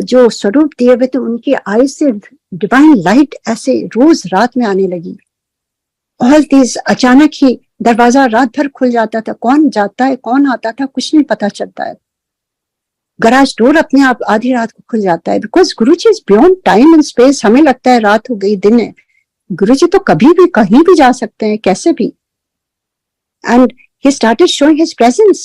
जो स्वरूप दिए हुए थे उनकी आई से डिवाइन लाइट ऐसे रोज रात में आने लगी. ऑल दिस अचानक ही दरवाजा रात भर खुल जाता था. कौन जाता है कौन आता था कुछ नहीं पता चलता है. गराज डोर अपने आप आधी रात को खुल जाता है. Because Guruji is beyond time and space. हमें लगता है रात हो गई दिन है, गुरुजी तो कभी भी कहीं भी जा सकते हैं, कैसे भी. And he started showing his presence.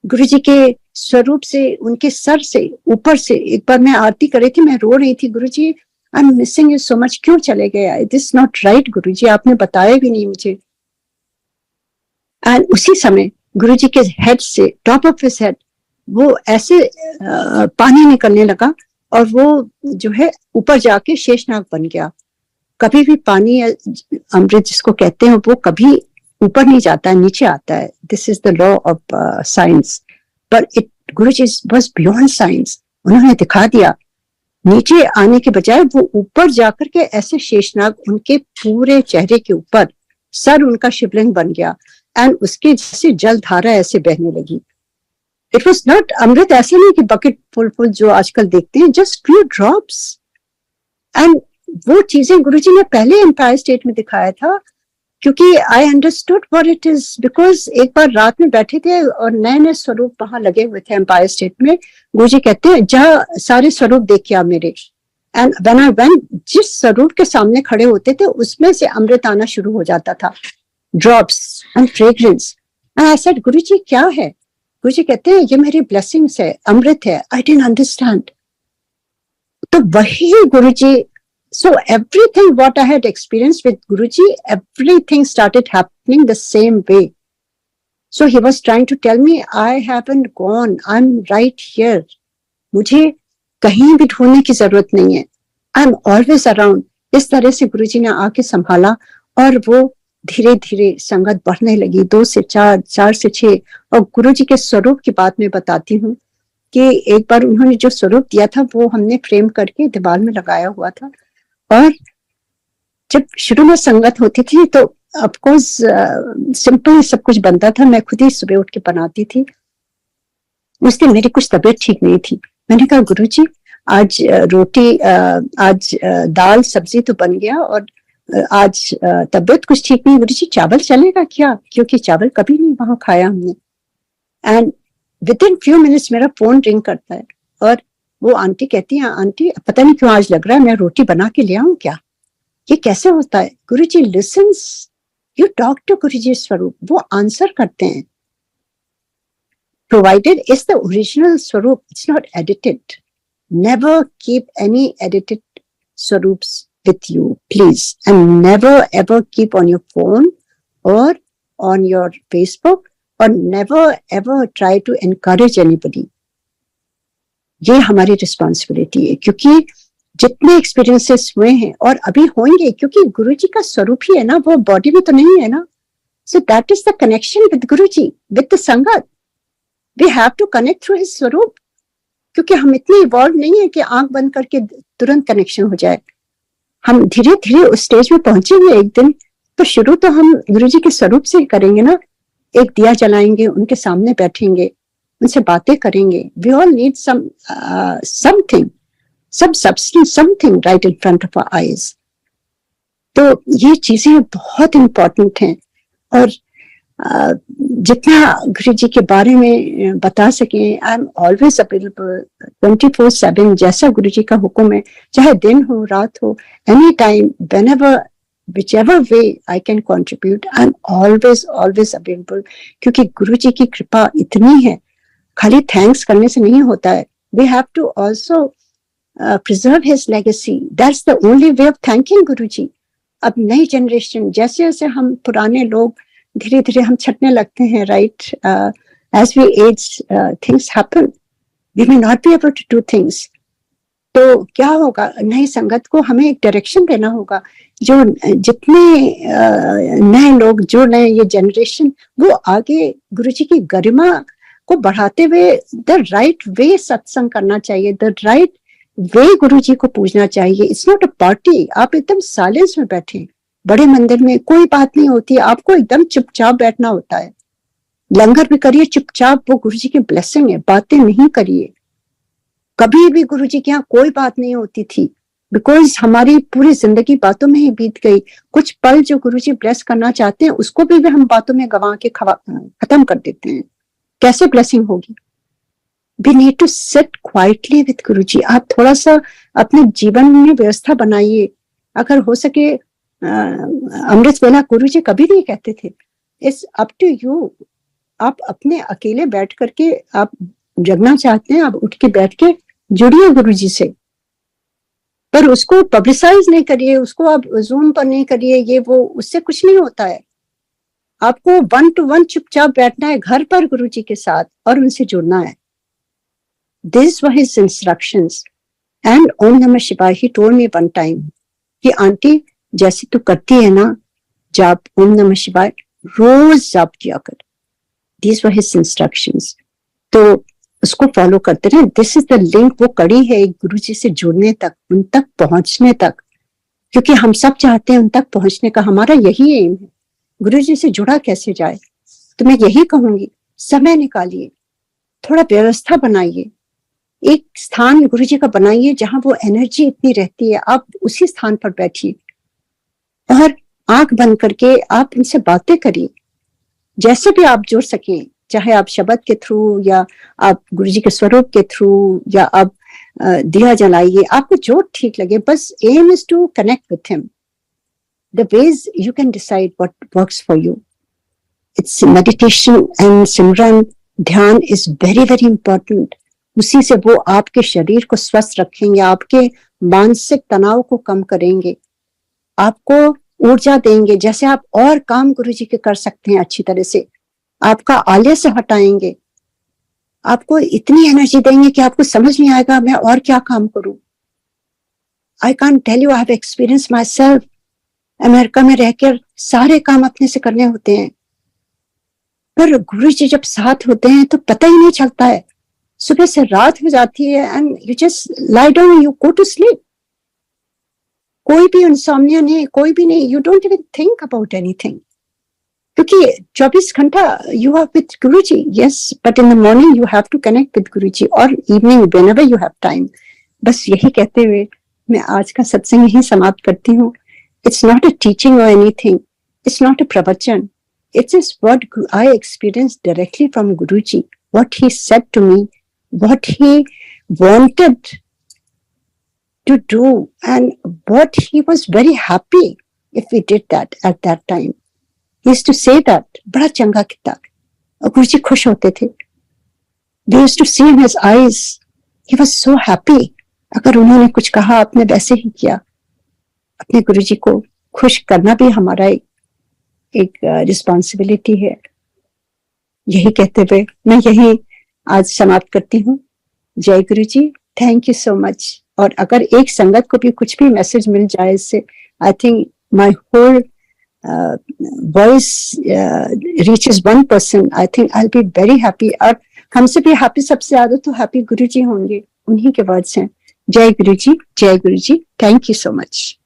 गुरुजी के स्वरूप से, उनके सर से ऊपर से. एक बार मैं आरती कर रही थी, मैं रो रही थी, Guruji I am missing you so much, क्यों चले गए? दिस नॉट राइट गुरुजी, आपने बताया भी नहीं मुझे. एंड उसी समय गुरुजी के हेड से, टॉप ऑफ हिज हेड, वो ऐसे पानी निकलने लगा और वो जो है ऊपर जाके शेषनाग बन गया. कभी भी पानी अमृत जिसको कहते हैं वो कभी ऊपर नहीं जाता है, नीचे आता है. This is the law of science. पर it Guruji was beyond science. उन्होंने दिखा दिया. नीचे आने के बजाय वो ऊपर जाकर के ऐसे शेषनाग उनके पूरे चेहरे के ऊपर, सर उनका शिवलिंग बन गया. एंड उसके जैसे जल धारा ऐसे बहने लगी. इट वॉज नॉट अमृत, ऐसे नहीं कि बकेट फुल जो आजकल देखते हैं, जस्ट फ्यू ड्रॉप्स. एंड वो चीजें गुरुजी ने पहले एम्पायर स्टेट में दिखाया था, क्योंकि I understood what it is. Because एक बार रात में बैठे थे और नए नए स्वरूप वहां लगे हुए थे एम्पायर स्टेट में. गुरुजी कहते हैं जा सारे स्वरूप देखिए आप मेरे. एंड व्हेन आई वेंट, जिस स्वरूप के सामने खड़े होते थे उसमें से अमृत आना शुरू हो जाता था, drops and fragrance. And I said Guruji क्या है? गुरु जी कहते हैं ये मेरी ब्लेसिंग्स है, अमृत है. I didn't understand. तो वही गुरु जी, so everything what I had experienced with Guruji, everything started happening the same way. So he was trying to tell me, I haven't gone, I'm right here. मुझे कहीं भी ढूंढने की जरूरत नहीं है, I'm always around. इस तरह से गुरुजी ने आके संभाला और वो धीरे धीरे संगत बढ़ने लगी, 2 से 4, 4 से 6. और गुरुजी के स्वरूप की बात मैं बताती हूँ कि एक बार उन्होंने जो स्वरूप दिया था वो हमने फ्रेम करके दीवार में लगाया हुआ था. और जब शुरू में संगत होती थी तो ऑफकोर्स सिंपल सब कुछ बनता था, मैं खुद ही सुबह उठ के बनाती थी. उस दिन मेरी कुछ तबीयत ठीक नहीं थी. मैंने कहा गुरुजी आज रोटी, आज दाल सब्जी तो बन गया और आज तबीयत कुछ ठीक नहीं. गुरुजी चावल चलेगा क्या? क्योंकि चावल कभी नहीं वहां खाया हमने. And with in few minutes मेरा फोन रिंग करता है और वो आंटी कहती है, आंटी पता नहीं क्यों आज लग रहा है मैं रोटी बना के ले आऊं क्या? ये कैसे होता है? Guruji listens, you talk to Guruji swaroop, वो आंसर करते हैं. Provided is the original swaroop, it's not edited. Never keep any edited swaroops with you, please, and never ever keep on your phone or on your Facebook, or never ever try to encourage anybody. ये हमारी responsibility है क्योंकि जितने experiences हुए हैं और अभी होंगे, क्योंकि गुरुजी का स्वरूप ही है ना, वो बॉडी में तो नहीं है ना. So that is the connection with Guruji, with the sangat. We have to connect through his swaroop, क्योंकि हम इतने इवॉल्व नहीं है कि आंख बंद करके तुरंत कनेक्शन हो जाए. हम धीरे धीरे उस स्टेज में पहुंचेंगे एक दिन. तो शुरू तो हम गुरुजी के स्वरूप से ही करेंगे ना. एक दिया जलाएंगे, उनके सामने बैठेंगे, उनसे बातें करेंगे. We all need something, some substance, something right in front of our eyes. तो ये चीजें बहुत इंपॉर्टेंट हैं. और जितना गुरुजी के बारे में बता सके, आई एम ऑलवेज अवेलेबल 24/7. जैसा गुरुजी का हुक्म है, चाहे दिन हो रात हो, any time, whenever, whichever way I can contribute, I'm always available. क्योंकि गुरुजी की कृपा इतनी है, खाली थैंक्स करने से नहीं होता है. We have to also preserve his legacy. That's the only way of thanking Guruji. अब नई जनरेशन, जैसे जैसे हम पुराने लोग धीरे धीरे हम छटने लगते हैं, right, as we age, things happen. We may not be able to do things. तो क्या होगा? नई संगत को हमें एक डायरेक्शन देना होगा. जो जितने नए लोग जुड़ रहे हैं, ये जनरेशन, वो आगे गुरुजी की गरिमा को बढ़ाते हुए द राइट वे सत्संग करना चाहिए, द राइट वे गुरुजी को पूजना चाहिए. It's not a party. आप एकदम साइलेंस में बैठे, बड़े मंदिर में कोई बात नहीं होती, आपको एकदम चुपचाप बैठना होता है. लंगर भी करिए चुपचाप, वो गुरुजी की ब्लेसिंग है. बातें नहीं करिए. कभी भी गुरुजी के यहाँ कोई बात नहीं होती थी, बिकॉज हमारी पूरी जिंदगी बातों में ही बीत गई. कुछ पल जो गुरुजी ब्लेस करना चाहते हैं, उसको भी हम बातों में गंवा के खत्म कर देते हैं. कैसे ब्लेसिंग होगी? We need to sit quietly with Guruji. आप थोड़ा सा अपने जीवन में व्यवस्था बनाइए. अगर हो सके, अमृत वेला गुरुजी कभी नहीं कहते थे. It's up to you. आप अपने अकेले बैठ करके आप जगना चाहते हैं, आप उठ के बैठ के जुड़िए गुरुजी से, पर उसको पब्लिसाइज नहीं करिए, उसको आप जूम पर नहीं करिए, ये वो, उससे कुछ नहीं होता है. आपको 1 to 1 चुपचाप बैठना है घर पर गुरुजी के साथ और उनसे जुड़ना है. These were his instructions. And Om Namah Shivaya, he told me one time कि आंटी जैसे तू करती है ना जाप, ओम नमः शिवाय रोज जाप किया कर. These were his instructions. तो उसको फॉलो करते रहे. This is the link, वो कड़ी है एक गुरुजी से जुड़ने तक, उन तक पहुंचने तक, क्योंकि हम सब चाहते हैं उन तक पहुंचने का. हमारा यही एम है. गुरुजी से जुड़ा कैसे जाए? तो मैं यही कहूंगी, समय निकालिए, थोड़ा व्यवस्था बनाइए, एक स्थान गुरुजी का बनाइए जहां वो एनर्जी इतनी रहती है. आप उसी स्थान पर बैठिए और आंख बंद करके आप उनसे बातें करिए. जैसे भी आप जुड़ सकें, चाहे आप शब्द के थ्रू या आप गुरुजी के स्वरूप के थ्रू या आप दिया जलाइए, आपको जो ठीक लगे. बस aim is to connect with him. The ways you can decide what works for you. It's meditation and Simran dhyan is very very important. उसी से वो आपके शरीर को स्वस्थ रखेंगे, आपके मानसिक तनाव को कम करेंगे, आपको ऊर्जा देंगे, जैसे आप और काम गुरुजी के कर सकते हैं अच्छी तरह से, आपका आलस्य हटाएंगे, आपको इतनी एनर्जी देंगे कि आपको समझ नहीं आएगा मैं और क्या काम करूं। I can't tell you, I have experience myself. America में रहकर सारे काम अपने से करने होते हैं, पर गुरुजी जब साथ होते हैं तो पता ही नहीं चलता है। सुबह से रात हो जाती है and you just lie down, you go to sleep. कोई भी इंसोम्निया नहीं, कोई भी नहीं, you don't even think about anything, क्योंकि 24 घंटा you are with Guruji. Yes, but in the morning you have to connect with Guruji, और evening whenever you have time. बस यही कहते हुए मैं आज का सत्संग यही समाप्त करती हूँ। इट्स नॉट अ टीचिंग और एनीथिंग, इट्स नॉट अ प्रवचन, it is what I experienced directly from Guruji, what he said to me, what he wanted to do, and what he was very happy if we did that at that time. He used to say that, बड़ा चंगा किता, और गुरुजी खुश होते थे। We used to see in his eyes, he was so happy. अगर उन्होंने कुछ कहा आपने वैसे ही किया। अपने गुरुजी को खुश करना भी हमारा एक रिस्पॉन्सिबिलिटी है। यही कहते हुए मैं यही आज समाप्त करती हूँ। जय गुरु जी, थैंक यू सो मच। और अगर एक संगत को भी कुछ भी मैसेज मिल जाए इससे, I think my whole voice reaches one person, I think I will be very happy. और हमसे भी हैप्पी सबसे ज्यादा तो हैप्पी गुरु जी होंगे, उन्हीं के वर्ड्स हैं। जय गुरु जी, जय गुरु जी, थैंक यू सो मच।